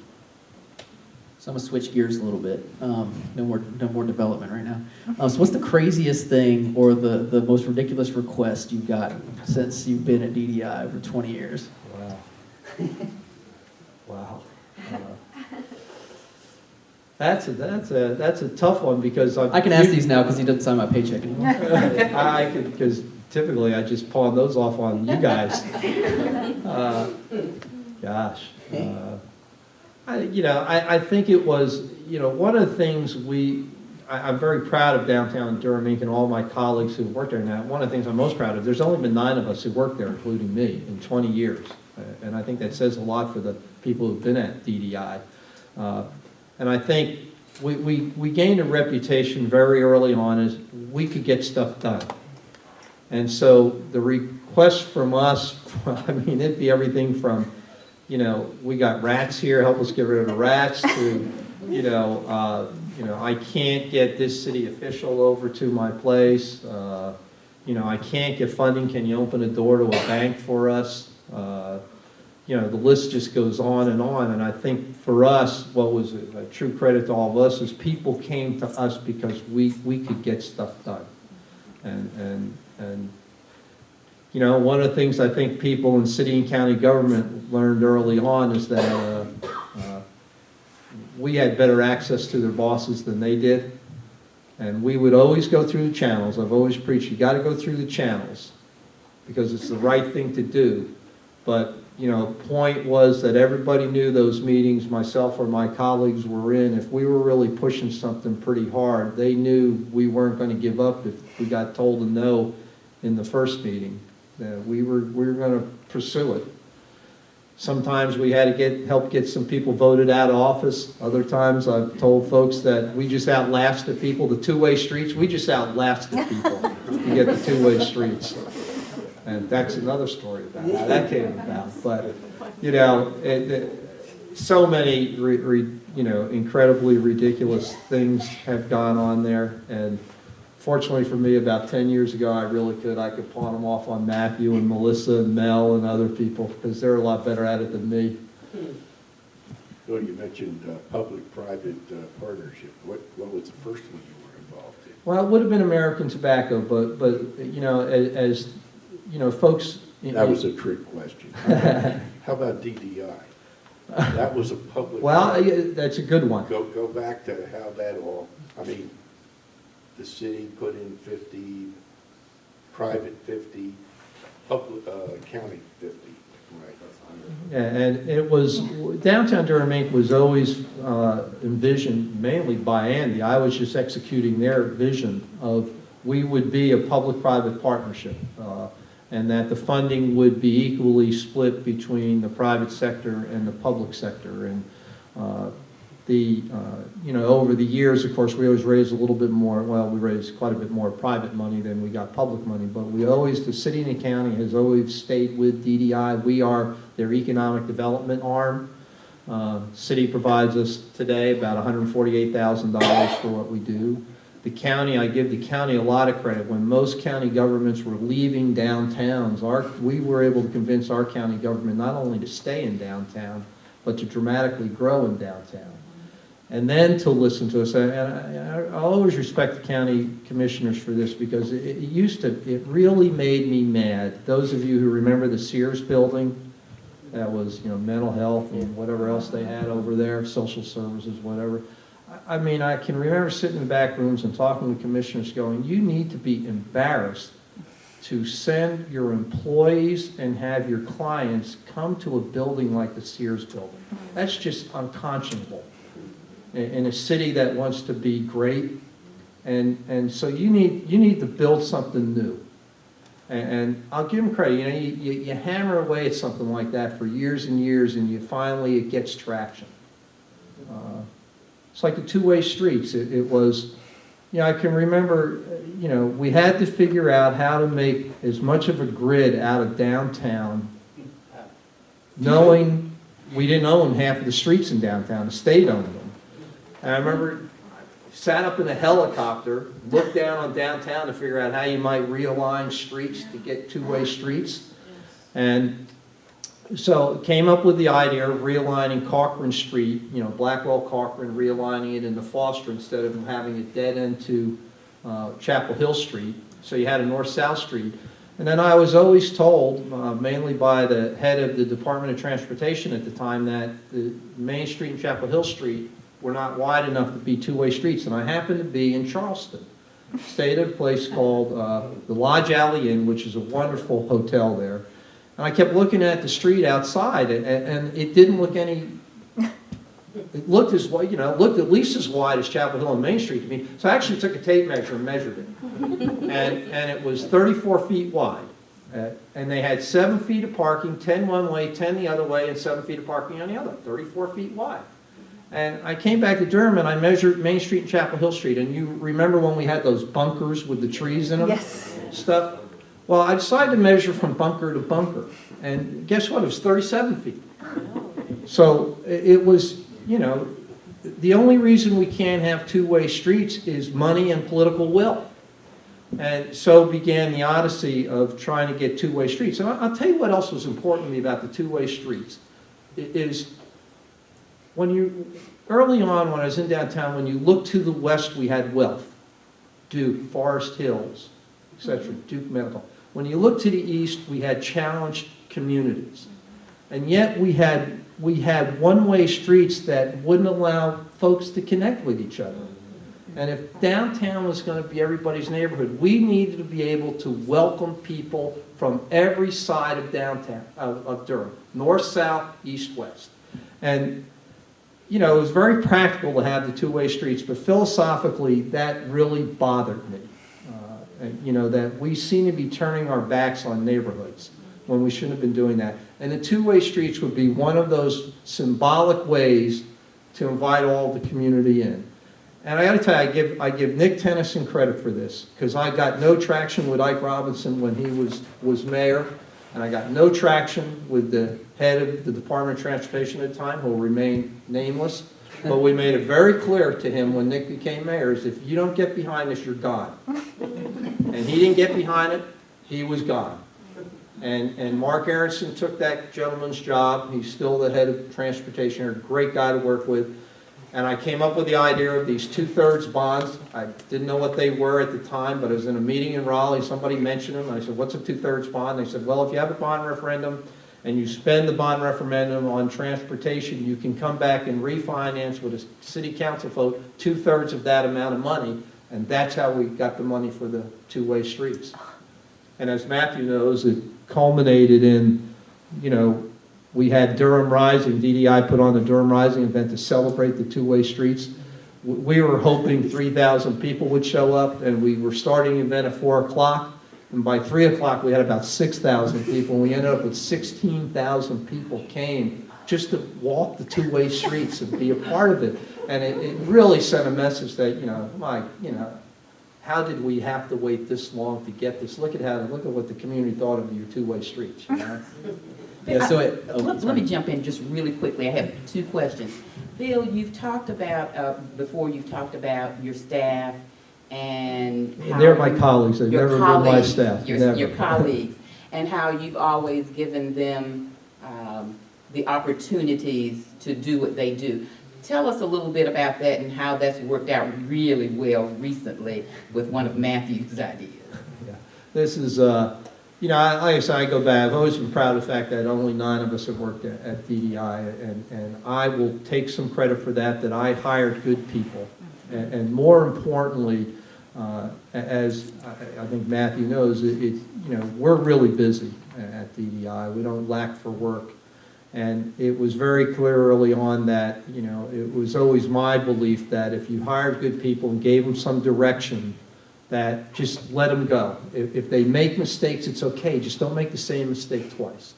So I'm gonna switch gears a little bit. No more development right now. So what's the craziest thing or the most ridiculous request you've gotten since you've been at DDI for 20 years? Wow. That's a tough one because I can ask these now because he doesn't sign my paycheck anymore. I could, because typically I just pawn those off on you guys. I think it was, one of the things I'm very proud of Downtown Durham Inc. and all my colleagues who've worked there now. One of the things I'm most proud of, there's only been 9 of us who worked there, including me, in 20 years. And I think that says a lot for the people who've been at DDI. And I think we gained a reputation very early on as we could get stuff done. And so the request from us, it'd be everything from, we got rats here, help us get rid of the rats, to, I can't get this city official over to my place. I can't get funding, can you open a door to a bank for us? The list just goes on. And I think for us, what was a true credit to all of us is people came to us because we could get stuff done. And one of the things I think people in city and county government learned early on is that we had better access to their bosses than they did. And we would always go through the channels. I've always preached, you got to go through the channels because it's the right thing to do. But, you know, point was that everybody knew those meetings, myself or my colleagues were in. If we were really pushing something pretty hard, they knew we weren't going to give up if we got told to no in the first meeting. We were going to pursue it. Sometimes we had to help get some people voted out of office. Other times I've told folks that we just outlasted people. The two-way streets, we just outlasted people to get the two-way streets. And that's another story about how that came about. But, you know, so many, you know, incredibly ridiculous things have gone on there. And fortunately for me, about 10 years ago, I could pawn them off on Matthew and Melissa and Mel and other people because they're a lot better at it than me. Bill, you mentioned public-private partnership. What was the first one you were involved in? Well, it would have been American Tobacco, but you know, as you know, folks. That was a trick question. How about DDI? That was a public. Well, that's a good one. Go back to how that all, I mean, the city put in 50, private 50, public, county 50, right? Yeah, and it was, Downtown Durham Inc. was always envisioned mainly by Andy. I was just executing their vision of we would be a public-private partnership, and that the funding would be equally split between the private sector and the public sector. And you know, over the years, of course, we always raised a little bit more, well, we raised quite a bit more private money than we got public money, but we always, the city and the county has always stayed with DDI. We are their economic development arm. City provides us today about $148,000 for what we do. The county, I give the county a lot of credit. When most county governments were leaving downtowns, we were able to convince our county government not only to stay in downtown, but to dramatically grow in downtown. And then to listen to us. And I always respect the county commissioners for this because it really made me mad. Those of you who remember the Sears building, that was, you know, mental health and whatever else they had over there, social services, whatever. I mean, I can remember sitting in the back rooms and talking to commissioners going, you need to be embarrassed to send your employees and have your clients come to a building like the Sears building. That's just unconscionable in a city that wants to be great. And so you need to build something new. And I'll give them credit. You know, you hammer away at something like that for years and years, and finally it gets traction. It's like the two-way streets. It was, you know, I can remember, you know, we had to figure out how to make as much of a grid out of downtown, knowing we didn't own half of the streets in downtown. The state owned them. And I remember sat up in a helicopter, looked down on downtown to figure out how you might realign streets to get two-way streets. And so came up with the idea of realigning Cochran Street, you know, Blackwell Cochran, realigning it into Foster instead of having it dead end to Chapel Hill Street. So you had a north-south street. And then I was always told, mainly by the head of the Department of Transportation at the time, that the Main Street and Chapel Hill Street were not wide enough to be two-way streets. And I happened to be in Charleston. Stayed at a place called the Lodge Alley Inn, which is a wonderful hotel there. And I kept looking at the street outside, and it didn't look any, it looked as wide, you know, looked at least as wide as Chapel Hill and Main Street to me. So I actually took a tape measure and measured it. And it was 34 feet wide. And they had 7 feet of parking, 10 one way, 10 the other way, and 7 feet of parking on the other, 34 feet wide. And I came back to Durham and I measured Main Street and Chapel Hill Street. And you remember when we had those bunkers with the trees in them? Yes. Stuff. Well, I decided to measure from bunker to bunker. And guess what? It was 37 feet. So it was, you know, the only reason we can't have two-way streets is money and political will. And so began the odyssey of trying to get two-way streets. And I'll tell you what else was important to me about the two-way streets. It is when you, early on when I was in downtown, when you looked to the west, we had wealth. Duke, Forest Hills, etc., Duke Medical. When you look to the east, we had challenged communities. And yet we had one-way streets that wouldn't allow folks to connect with each other. And if downtown was going to be everybody's neighborhood, we needed to be able to welcome people from every side of downtown, of Durham, north, south, east, west. And, you know, it was very practical to have the two-way streets, but philosophically, that really bothered me. You know, that we seem to be turning our backs on neighborhoods when we shouldn't have been doing that. And the two-way streets would be one of those symbolic ways to invite all the community in. And I got to tell you, I give Nick Tennyson credit for this, because I got no traction with Ike Robinson when he was mayor, and I got no traction with the head of the Department of Transportation at the time, who will remain nameless. But we made it very clear to him when Nick became mayor, is if you don't get behind this, you're gone. And he didn't get behind it, he was gone. And Mark Aronson took that gentleman's job. He's still the head of transportation, a great guy to work with. And I came up with the idea of these 2/3 bonds. I didn't know what they were at the time, but I was in a meeting in Raleigh, somebody mentioned them, and I said, what's a 2/3 bond? They said, well, if you have a bond referendum and you spend the bond referendum on transportation, you can come back and refinance with a city council vote 2/3 of that amount of money, and that's how we got the money for the two-way streets. And as Matthew knows, it culminated in, you know, we had Durham Rising, DDI put on the Durham Rising event to celebrate the two-way streets. We were hoping 3,000 people would show up, and we were starting the event at 4 o'clock, and by 3 o'clock we had about 6,000 people, and we ended up with 16,000 people came just to walk the two-way streets and be a part of it. And it really sent a message that, you know, how did we have to wait this long to get this? Look at what the community thought of your two-way streets, you know? Yeah, so Let me jump in just really quickly. I have two questions. Bill, you've talked about, before you've talked about your staff and how They're my colleagues, they've your never been my colleagues, staff. Your never. colleagues, and how you've always given them the opportunities to do what they do. Tell us a little bit about that and how that's worked out really well recently with one of Matthew's ideas. Yeah. This is, you know, like I said, I go back, I've always been proud of the fact that only 9 of us have worked at DDI, and I will take some credit for that I hired good people. And more importantly, as I think Matthew knows, you know, we're really busy at DDI. We don't lack for work. And it was very clear early on that, you know, it was always my belief that if you hired good people and gave them some direction, that just let them go. If they make mistakes, it's okay. Just don't make the same mistake twice.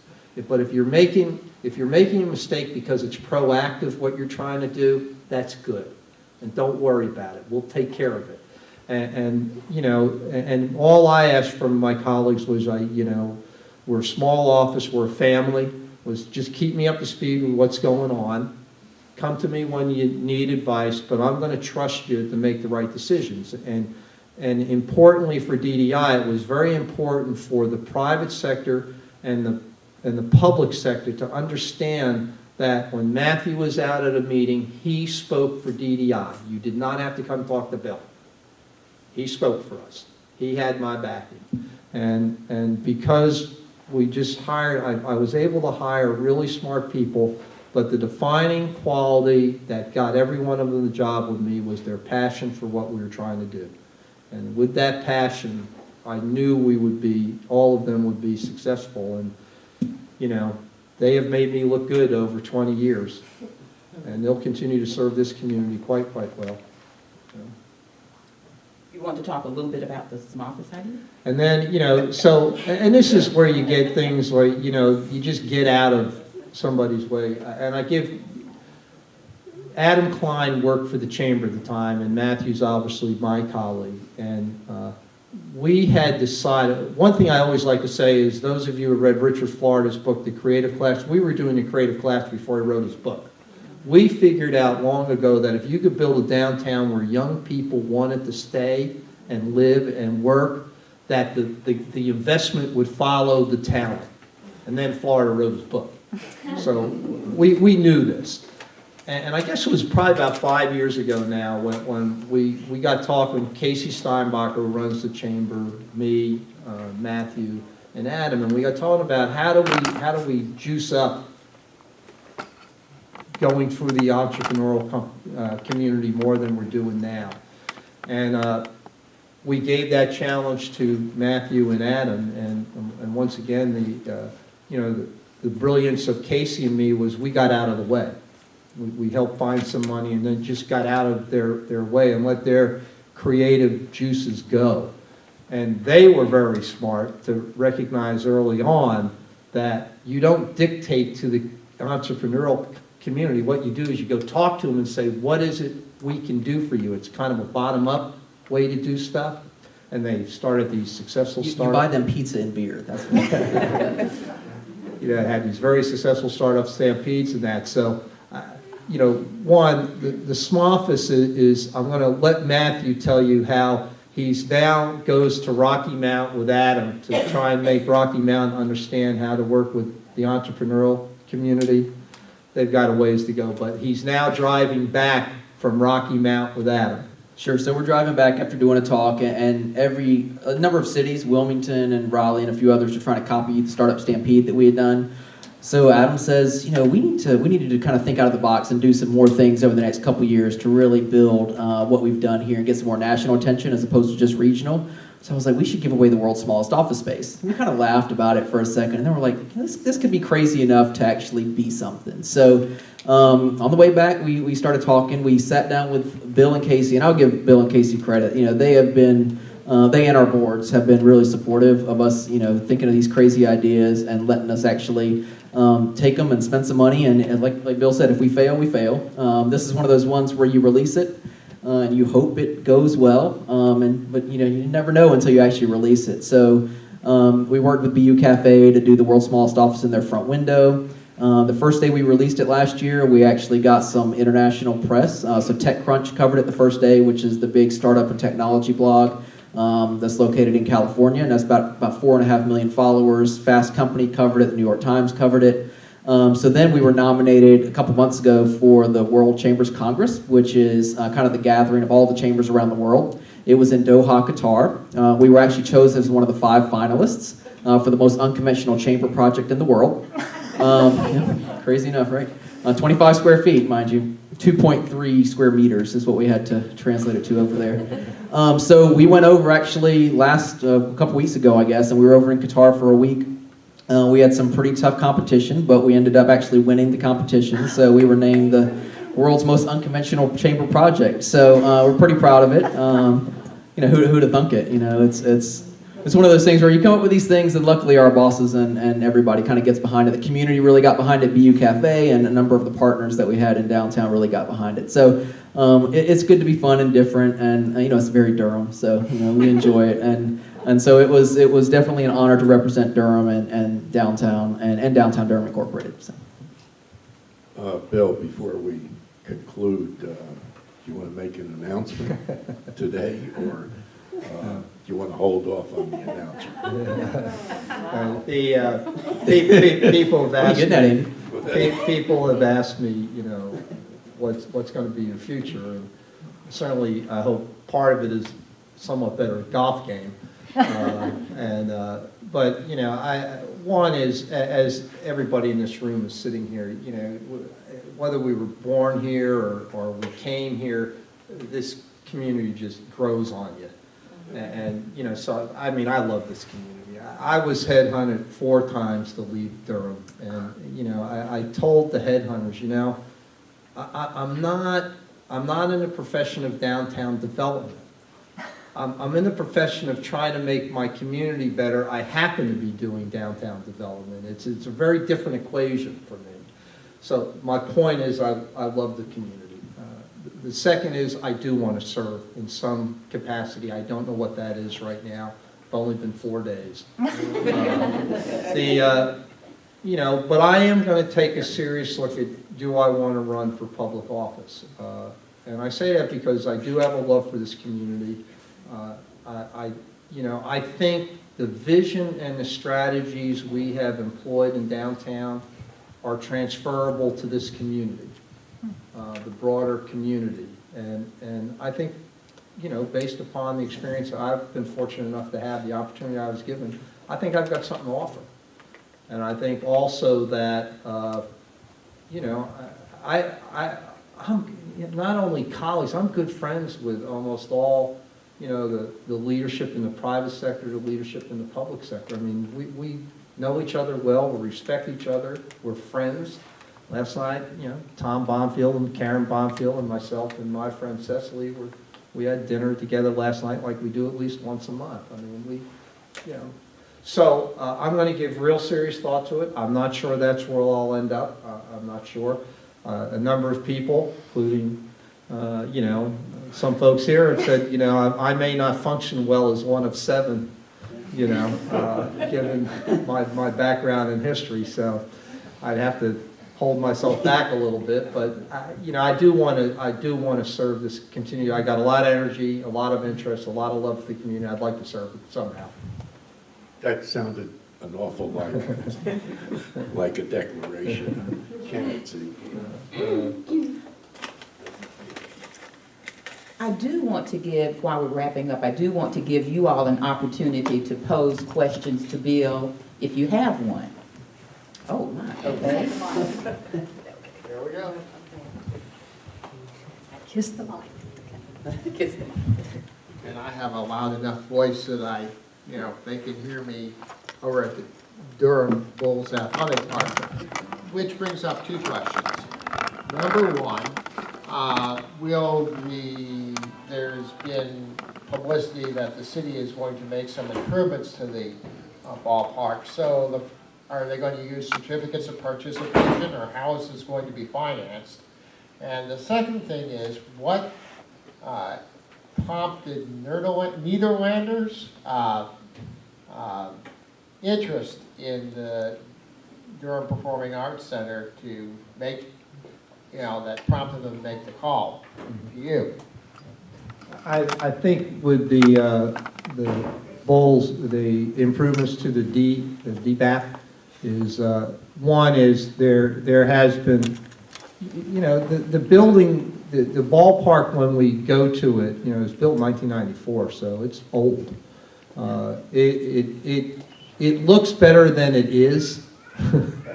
But if you're making a mistake because it's proactive, what you're trying to do, that's good. And don't worry about it. We'll take care of it. And you know, and all I asked from my colleagues was, you know, we're a small office, we're a family, was just keep me up to speed with what's going on. Come to me when you need advice, but I'm going to trust you to make the right decisions. And importantly for DDI, it was very important for the private sector and the public sector to understand that when Matthew was out at a meeting, he spoke for DDI. You did not have to come talk to Bill. He spoke for us. He had my backing. And because we just hired, I was able to hire really smart people, but the defining quality that got every one of them the job with me was their passion for what we were trying to do. And with that passion, I knew all of them would be successful. And, you know, they have made me look good over 20 years. And they'll continue to serve this community quite well. You want to talk a little bit about the small office idea? And then, you know, so, and this is where you get things where, you know, you just get out of somebody's way. And I give, Adam Klein worked for the chamber at the time, and Matthew's obviously my colleague. And we had decided, one thing I always like to say is, those of you who read Richard Florida's book, The Creative Class, we were doing the creative class before he wrote his book. We figured out long ago that if you could build a downtown where young people wanted to stay and live and work, that the investment would follow the talent. And then Florida wrote his book. So we knew this. And I guess it was probably about 5 years ago now when we got talking, Casey Steinbacher, who runs the chamber, me, Matthew, and Adam, and we got talking about how do we juice up going through the entrepreneurial community more than we're doing now. And we gave that challenge to Matthew and Adam, and once again, the brilliance of Casey and me was we got out of the way. We helped find some money and then just got out of their way and let their creative juices go. And they were very smart to recognize early on that you don't dictate to the entrepreneurial community. What you do is you go talk to them and say, what is it we can do for you? It's kind of a bottom-up way to do stuff. And they started these successful You startups. buy them pizza and beer, that's what. Had these very successful startup stampedes and that. So, one, the SMOFIS is, I'm going to let Matthew tell you how he's now goes to Rocky Mount with Adam to try and make Rocky Mount understand how to work with the entrepreneurial community. They've got a ways to go, but he's now driving back from Rocky Mount with Adam. Sure, so we're driving back after doing a talk, and a number of cities, Wilmington and Raleigh and a few others, are trying to copy the startup stampede that we had done. So Adam says, we needed to kind of think out of the box and do some more things over the next couple years to really build what we've done here and get some more national attention as opposed to just regional. So I was like, we should give away the world's smallest office space. And we kind of laughed about it for a second, and then we're like, this could be crazy enough to actually be something. So on the way back, we started talking. We sat down with Bill and Casey, and I'll give Bill and Casey credit. They have been, they and our boards have been really supportive of us, thinking of these crazy ideas and letting us actually take them and spend some money. And like Bill said, if we fail, we fail. This is one of those ones where you release it, and you hope it goes well, but you never know until you actually release it. So we worked with BU Cafe to do the world's smallest office in their front window. The first day we released it last year, we actually got some international press. So TechCrunch covered it the first day, which is the big startup and technology blog that's located in California, and that's about 4.5 million followers. Fast Company covered it, the New York Times covered it. So then we were nominated a couple months ago for the World Chambers Congress, which is kind of the gathering of all the chambers around the world. It was in Doha, Qatar. We were actually chosen as one of the 5 finalists for the most unconventional chamber project in the world. Crazy enough, right? 25 square feet, mind you. 2.3 square meters is what we had to translate it to over there. So we went over actually a couple weeks ago, I guess, and we were over in Qatar for a week. We had some pretty tough competition, but we ended up actually winning the competition. So we were named the world's most unconventional chamber project. So we're pretty proud of it. Who'd have thunk it? It's one of those things where you come up with these things, and luckily our bosses and everybody kind of gets behind it. The community really got behind it. BU Cafe and a number of the partners that we had in downtown really got behind it. So it's good to be fun and different, and it's very Durham, so we enjoy it. And so it was definitely an honor to represent Durham and downtown and Downtown Durham Incorporated. So. Bill, before we conclude, do you want to make an announcement today, or do you want to hold off on the announcement? People have asked Getting that me. in. People have asked me, what's going to be your future, and certainly I hope part of it is somewhat better golf game. But one is, as everybody in this room is sitting here, whether we were born here or we came here, this community just grows on you. And so I love this community. I was headhunted 4 times to leave Durham, and I told the headhunters, I'm not in the profession of downtown development. I'm in the profession of trying to make my community better. I happen to be doing downtown development. It's a very different equation for me. So my point is I love the community. The second is I do want to serve in some capacity. I don't know what that is right now. It's only been 4 days. But I am going to take a serious look at, do I want to run for public office? And I say that because I do have a love for this community. I think the vision and the strategies we have employed in downtown are transferable to this community, the broader community. And I think, based upon the experience I've been fortunate enough to have, the opportunity I was given, I think I've got something to offer. And I think also that, I'm not only colleagues, I'm good friends with almost all, the leadership in the private sector, the leadership in the public sector. I mean, we know each other well, we respect each other, we're friends. Last night, Tom Bonfield and Karen Bonfield and myself and my friend Cecily we had dinner together last night like we do at least once a month. I mean, So I'm going to give real serious thought to it. I'm not sure that's where I'll end up. I'm not sure. A number of people, including, some folks here have said, I may not function well as one of 7, given my background in history. So I'd have to hold myself back a little bit. But, I do want to serve this continue. I got a lot of energy, a lot of interest, a lot of love for the community. I'd like to serve it somehow. That sounded an awful lot like a declaration of candidacy. I do want to give, while we're wrapping up, I do want to give you all an opportunity to pose questions to Bill if you have one. Oh, my, okay. There we go. Kiss the mic. Kiss them. And I have a loud enough voice that they can hear me over at the Durham Bulls Athletic Park. Which brings up 2 questions. Number 1, there's been publicity that the city is going to make some improvements to the ballpark. So are they going to use certificates of participation, or how is this going to be financed? And the second thing is, what prompted Netherlanders' interest in the Durham Performing Arts Center to make, that prompted them to make the call to you? I think with the Bulls, the improvements to the DBAP is, one is there has been, the building, the ballpark when we go to it, it was built in 1994, so it's old. It looks better than it is,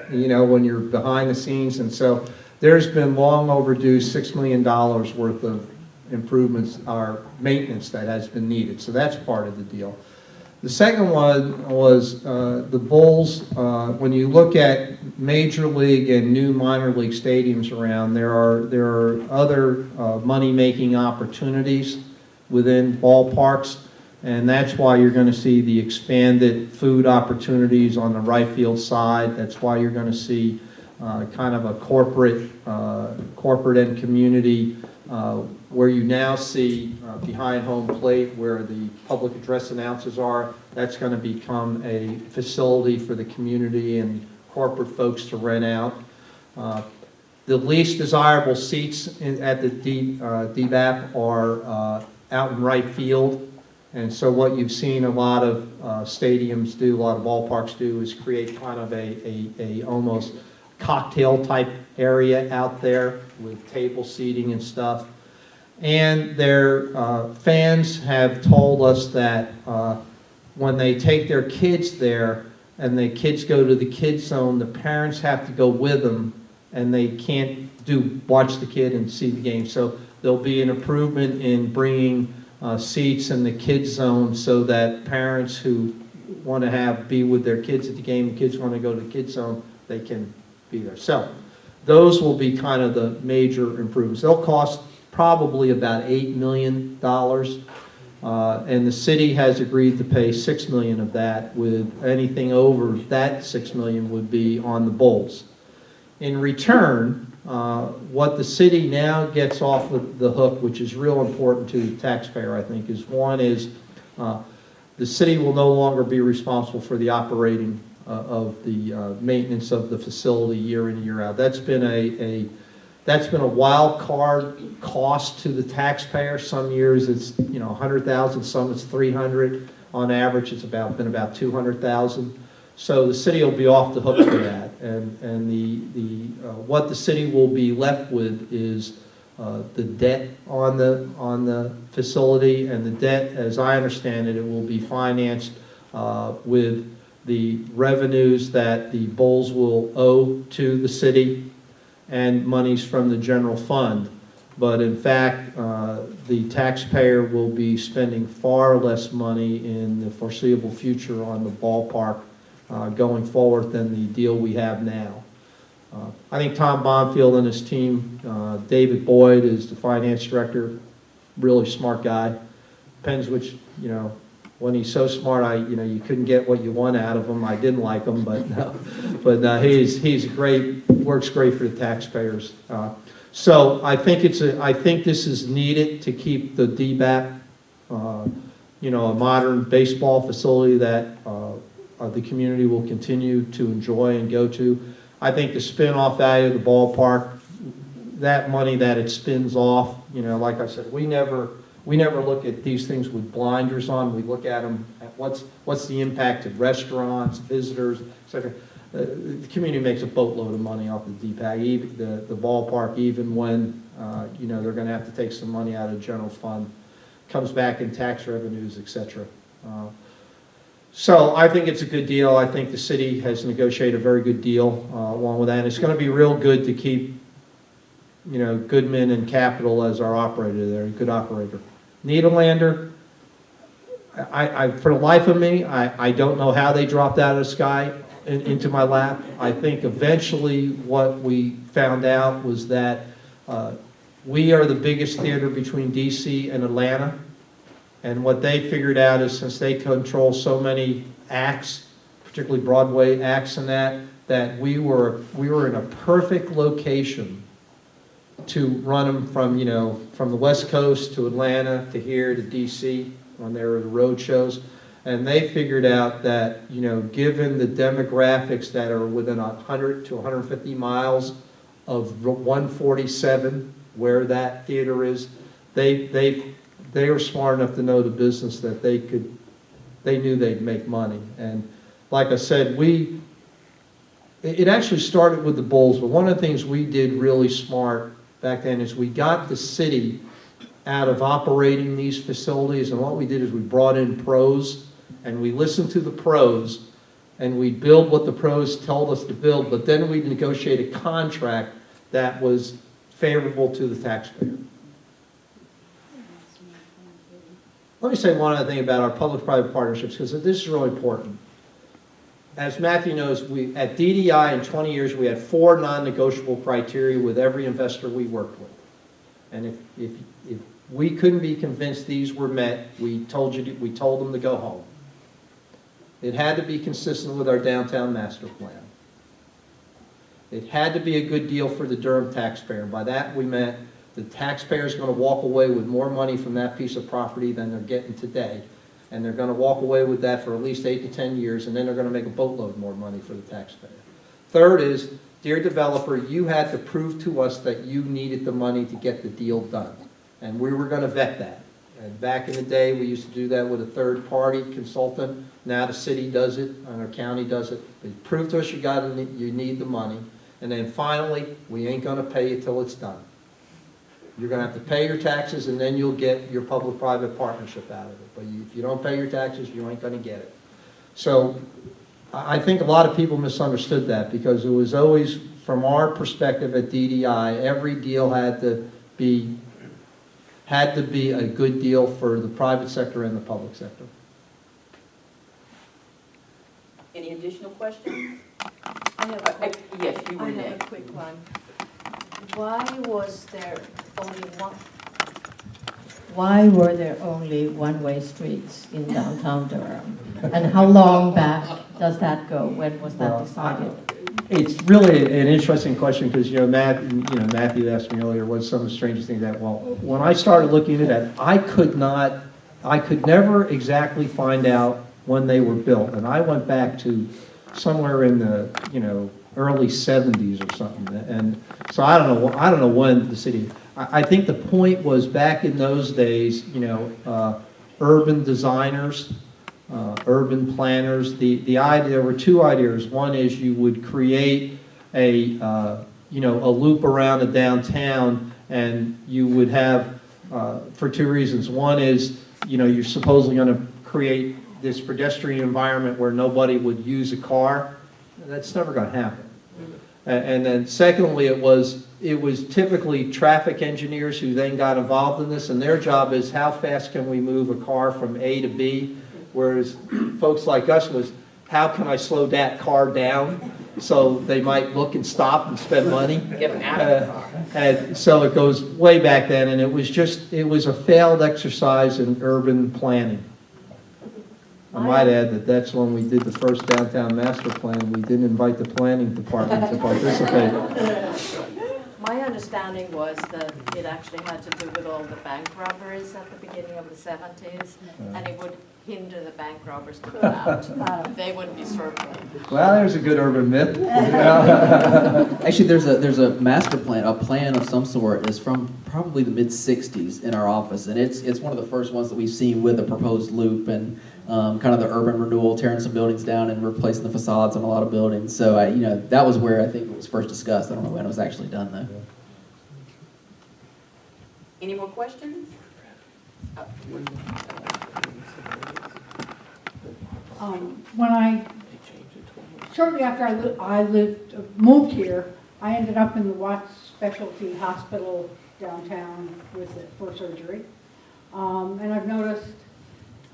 when you're behind the scenes, and so there's been long overdue $6 million worth of improvements or maintenance that has been needed, so that's part of the deal. The second one was the Bulls. When you look at major league and new minor league stadiums around, there are other money-making opportunities within ballparks, and that's why you're going to see the expanded food opportunities on the right field side. That's why you're going to see kind of a corporate and community where you now see behind home plate where the public address announcers are. That's going to become a facility for the community and corporate folks to rent out. The least desirable seats at the DBAP are out in right field. And so what you've seen a lot of stadiums do, a lot of ballparks do, is create kind of a almost cocktail type area out there with table seating and stuff. And their fans have told us that when they take their kids there and the kids go to the kids zone, the parents have to go with them and they can't watch the kid and see the game. So there'll be an improvement in bringing seats in the kids zone so that parents who want to be with their kids at the game, the kids want to go to the kids zone, they can be there. So those will be kind of the major improvements. They'll cost probably about $8 million, and the city has agreed to pay $6 million of that, with anything over that $6 million would be on the Bulls. In return, what the city now gets off of the hook, which is real important to the taxpayer, I think, is one is the city will no longer be responsible for the operating of the maintenance of the facility year in and year out. That's been a wild card cost to the taxpayer. Some years it's $100,000, some it's $300,000. On average, it's been about $200,000. So the city will be off the hook for that, and what the city will be left with is the debt on the facility, and the debt, as I understand it, it will be financed with the revenues that the Bulls will owe to the city, and monies from the general fund. But in fact, the taxpayer will be spending far less money in the foreseeable future on the ballpark going forward than the deal we have now. I think Tom Bonfield and his team, David Boyd is the finance director, really smart guy. Depends which, when he's so smart, you couldn't get what you want out of him. I didn't like him, but he's great, works great for the taxpayers. So I think this is needed to keep the DBAC, a modern baseball facility that the community will continue to enjoy and go to. I think the spin-off value of the ballpark, that money that it spins off, like I said, we never look at these things with blinders on. We look at them at what's the impact of restaurants, visitors, etc. The community makes a boatload of money off the DPAC, even the ballpark, even when they're going to have to take some money out of the general fund, comes back in tax revenues, etc. So I think it's a good deal. I think the city has negotiated a very good deal along with that. And it's going to be real good to keep, Goodman and Capital as our operator there, a good operator. Nederlander, I for the life of me, I don't know how they dropped out of the sky into my lap. I think eventually what we found out was that we are the biggest theater between DC and Atlanta. And what they figured out is since they control so many acts, particularly Broadway acts and that we were in a perfect location to run them from the West Coast to Atlanta to here to DC when there were the road shows. And they figured out that, given the demographics that are within 100 to 150 miles of 147, where that theater is, they were smart enough to know the business that they knew they'd make money. And like I said, it actually started with the Bulls, but one of the things we did really smart back then is we got the city out of operating these facilities, and what we did is we brought in pros, and we listened to the pros, and we build what the pros told us to build, but then we negotiate a contract that was favorable to the taxpayer. Let me say one other thing about our public-private partnerships, because this is really important. As Matthew knows, at DDI in 20 years, we had 4 non-negotiable criteria with every investor we worked with. And if we couldn't be convinced these were met, we told them to go home. It had to be consistent with our downtown master plan. It had to be a good deal for the Durham taxpayer. And by that we meant the taxpayer is going to walk away with more money from that piece of property than they're getting today. And they're going to walk away with that for at least 8 to 10 years, and then they're going to make a boatload more money for the taxpayer. Third is, dear developer, you had to prove to us that you needed the money to get the deal done. And we were going to vet that. And back in the day, we used to do that with a third-party consultant. Now the city does it, and our county does it. But prove to us you need the money. And then finally, we ain't going to pay you till it's done. You're going to have to pay your taxes, and then you'll get your public-private partnership out of it. But if you don't pay your taxes, you ain't going to get it. So I think a lot of people misunderstood that, because it was always, from our perspective at DDI, every deal had to be a good deal for the private sector and the public sector. Any additional questions? I have a quick, Yes, you were I have next. a quick one. Why were there only one-way streets in downtown Durham? And how long back does that go? When was that decided? It's really an interesting question, because Matthew asked me earlier what's some of the strangest things that. Well, when I started looking at that, I could never exactly find out when they were built, and I went back to somewhere in the early 70s or something, and so I don't know when the city. I think the point was back in those days, urban designers. Urban planners, the idea, there were 2 ideas. One is you would create a loop around the downtown, and you would have, for 2 reasons. One is, you're supposedly going to create this pedestrian environment where nobody would use a car. That's never going to happen. And then secondly, it was typically traffic engineers who then got involved in this, and their job is how fast can we move a car from A to B, whereas folks like us was, how can I slow that car down? So they might look and stop and spend money. Get them out of the car. And so it goes way back then, and it was a failed exercise in urban planning. I might add that's when we did the first downtown master plan. We didn't invite the planning department to participate. My understanding was that it actually had to do with all the bank robberies at the beginning of the 70s, and it would hinder the bank robbers to go out. They wouldn't be circling. Well, there's a good urban myth. Actually, there's a master plan, a plan of some sort, is from probably the mid-'60s in our office, and it's one of the first ones that we've seen with a proposed loop and kind of the urban renewal, tearing some buildings down and replacing the facades on a lot of buildings. So, that was where I think it was first discussed. I don't know when it was actually done, though. Any more questions? Shortly after I moved here, I ended up in the Watts Specialty Hospital downtown for surgery. And I've noticed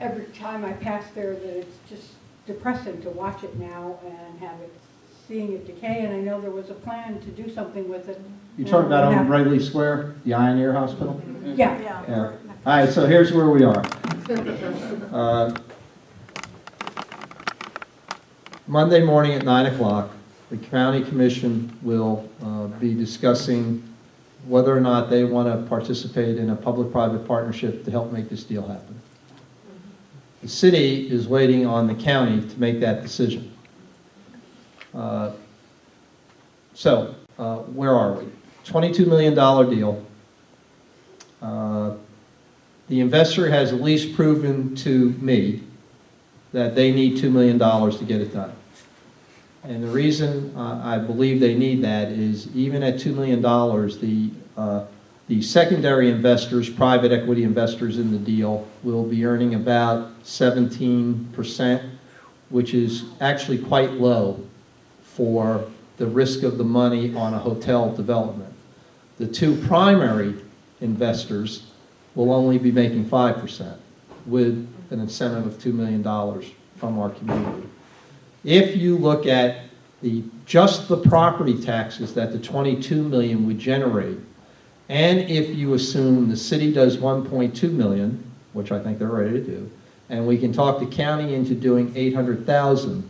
every time I pass there that it's just depressing to watch it now and seeing it decay, and I know there was a plan to do something with it. You talking about on Wrigley Square, the Iron Ear Hospital? Yeah. Yeah. All right, so here's where we are. Monday morning at 9 o'clock, the county commission will be discussing whether or not they want to participate in a public-private partnership to help make this deal happen. The city is waiting on the county to make that decision. So, where are we? $22 million deal. The investor has at least proven to me that they need $2 million to get it done. And the reason I believe they need that is even at $2 million, the secondary investors, private equity investors in the deal, will be earning about 17%, which is actually quite low for the risk of the money on a hotel development. The two primary investors will only be making 5% with an incentive of $2 million from our community. If you look at just the property taxes that the $22 million would generate, and if you assume the city does $1.2 million, which I think they're ready to do, and we can talk the county into doing $800,000,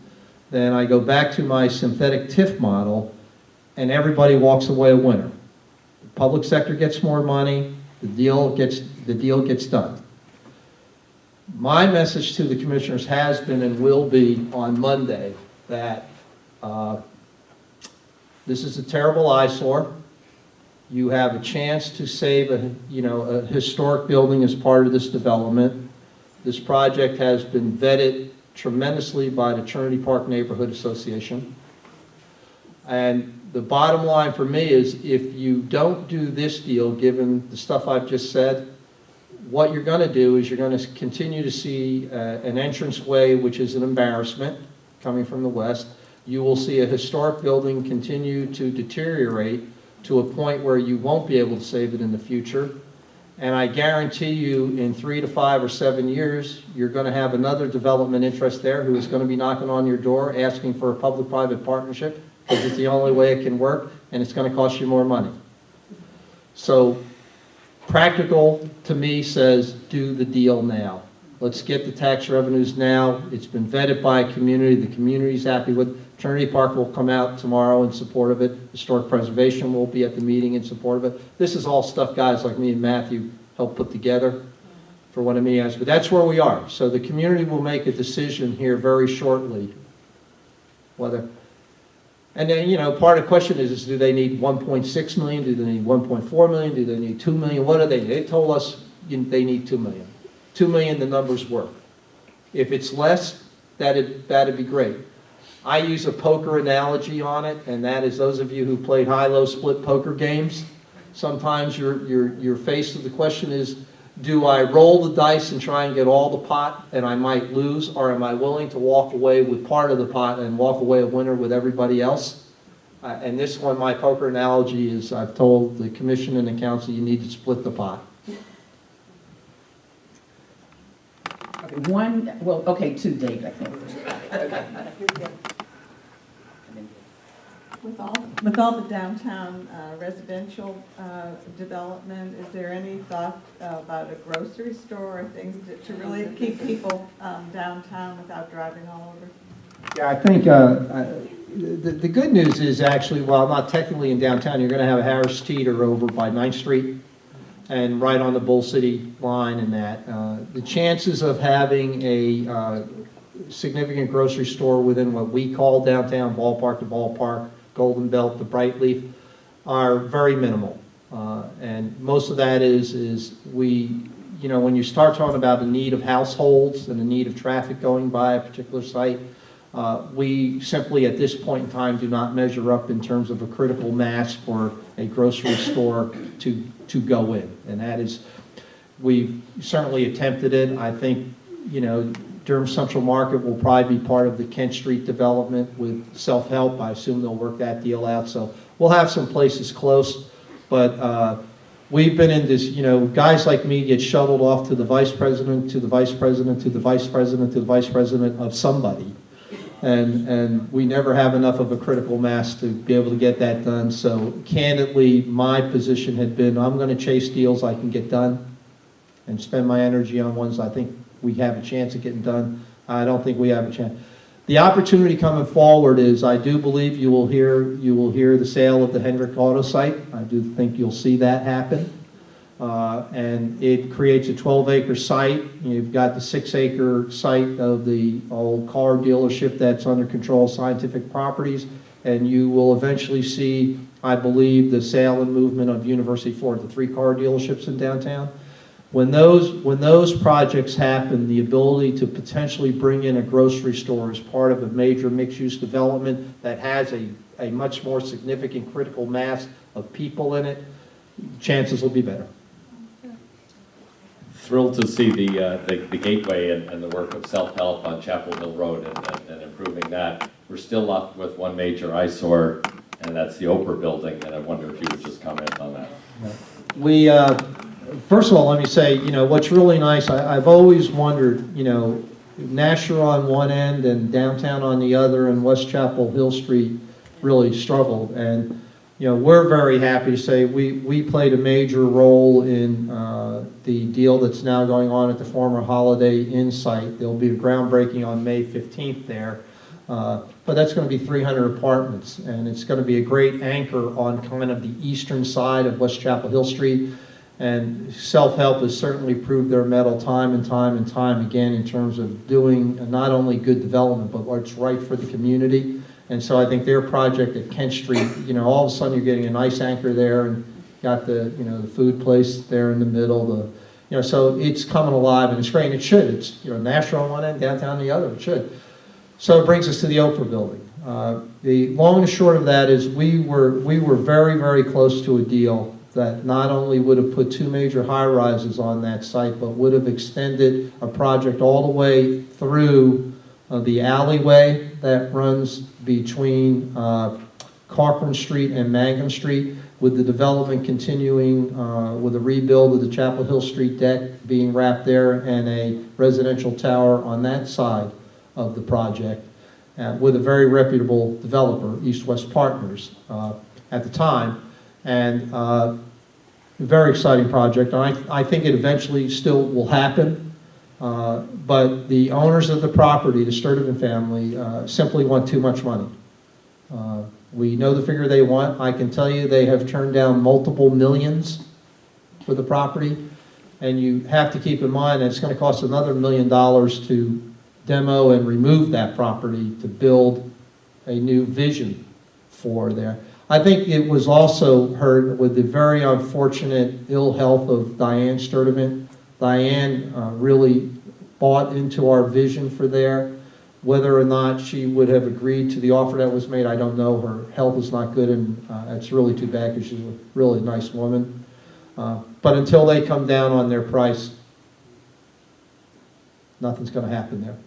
then I go back to my synthetic TIF model, and everybody walks away a winner. The public sector gets more money, the deal gets done. My message to the commissioners has been and will be on Monday that this is a terrible eyesore. You have a chance to save a historic building as part of this development. This project has been vetted tremendously by the Trinity Park Neighborhood Association. And the bottom line for me is if you don't do this deal, given the stuff I've just said, what you're going to do is you're going to continue to see an entranceway, which is an embarrassment coming from the west. You will see a historic building continue to deteriorate to a point where you won't be able to save it in the future. And I guarantee you in 3 to 5 or 7 years, you're going to have another development interest there who is going to be knocking on your door asking for a public-private partnership because it's the only way it can work, and it's going to cost you more money. So practical, to me, says do the deal now. Let's get the tax revenues now. It's been vetted by a community. The community's happy with it. Trinity Park will come out tomorrow in support of it. Historic Preservation will be at the meeting in support of it. This is all stuff guys like me and Matthew helped put together for one of me guys. But that's where we are. So the community will make a decision here very shortly whether. And then, part of the question is do they need 1.6 million? Do they need 1.4 million? Do they need 2 million? What do they need? They told us they need 2 million. 2 million, the numbers work. If it's less, that'd be great. I use a poker analogy on it, and that is those of you who played high-low split poker games, sometimes you're faced with the question is, do I roll the dice and try and get all the pot and I might lose, or am I willing to walk away with part of the pot and walk away a winner with everybody else? And this one, my poker analogy is I've told the commission and the council, you need to split the pot. Okay, two, Dave, I think. With all the downtown residential development, is there any thought about a grocery store or things to really keep people downtown without driving all over? Yeah, I think the good news is actually, while not technically in downtown, you're going to have a Harris Teeter over by 9th Street and right on the Bull City line and that. The chances of having a significant grocery store within what we call downtown, ballpark to ballpark, Golden Belt to Brightleaf, are very minimal. And most of that is when you start talking about the need of households and the need of traffic going by a particular site, we simply at this point in time do not measure up in terms of a critical mass for a grocery store to go in. And that is, we've certainly attempted it. I think, Durham Central Market will probably be part of the Kent Street development with self-help. I assume they'll work that deal out. So we'll have some places close, but we've been in this, guys like me get shuttled off to the vice president, to the vice president, to the vice president, to the vice president of somebody. And we never have enough of a critical mass to be able to get that done. So candidly, my position had been, I'm going to chase deals I can get done and spend my energy on ones I think we have a chance of getting done. I don't think we have a chance. The opportunity coming forward is, I do believe you will hear the sale of the Hendrick Auto site. I do think you'll see that happen. And it creates a 12-acre site. You've got the 6-acre site of the old car dealership that's under control of Scientific Properties, and you will eventually see, I believe, the sale and movement of University of Florida, the 3 car dealerships in downtown. When those projects happen, the ability to potentially bring in a grocery store as part of a major mixed-use development that has a much more significant critical mass of people in it, chances will be better. Thrilled to see the gateway and the work of self-help on Chapel Hill Road and improving that. We're still left with one major eyesore, and that's the Oprah building, and I wonder if you would just comment on that. We, first of all, let me say, what's really nice, I've always wondered, Nashua on one end and downtown on the other, and West Chapel Hill Street really struggled. And, we're very happy to say we played a major role in the deal that's now going on at the former Holiday Inn site. There'll be a groundbreaking on May 15th there. But that's going to be 300 apartments, and it's going to be a great anchor on kind of the eastern side of West Chapel Hill Street. And self-help has certainly proved their mettle time and time and time again in terms of doing not only good development, but what's right for the community. And so I think their project at Kent Street, all of a sudden you're getting a nice anchor there, and got the food place there in the middle. So it's coming alive, and it's great. And it should. It's Nashua on one end, downtown on the other. It should. So it brings us to the Oprah building. The long and short of that is we were very, very close to a deal that not only would have put 2 major high-rises on that site, but would have extended a project all the way through the alleyway that runs between Corcoran Street and Mangum Street, with the development continuing with a rebuild of the Chapel Hill Street deck being wrapped there, and a residential tower on that side of the project, with a very reputable developer, East West Partners, at the time. And a very exciting project. I think it eventually still will happen. But the owners of the property, the Sturdivant family, simply want too much money. We know the figure they want. I can tell you they have turned down multiple millions for the property. And you have to keep in mind that it's going to cost another $1 million to demo and remove that property to build a new vision for there. I think it was also heard with the very unfortunate ill health of Diane Sturdivant. Diane really bought into our vision for there. Whether or not she would have agreed to the offer that was made, I don't know. Her health is not good, and it's really too bad because she's a really nice woman. But until they come down on their price, nothing's going to happen there.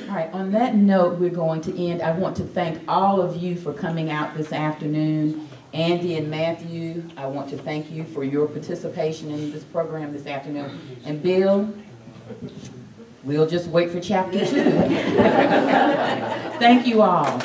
All right, on that note, we're going to end. I want to thank all of you for coming out this afternoon. Andy and Matthew, I want to thank you for your participation in this program this afternoon. And Bill, we'll just wait for chapter 2. Thank you all.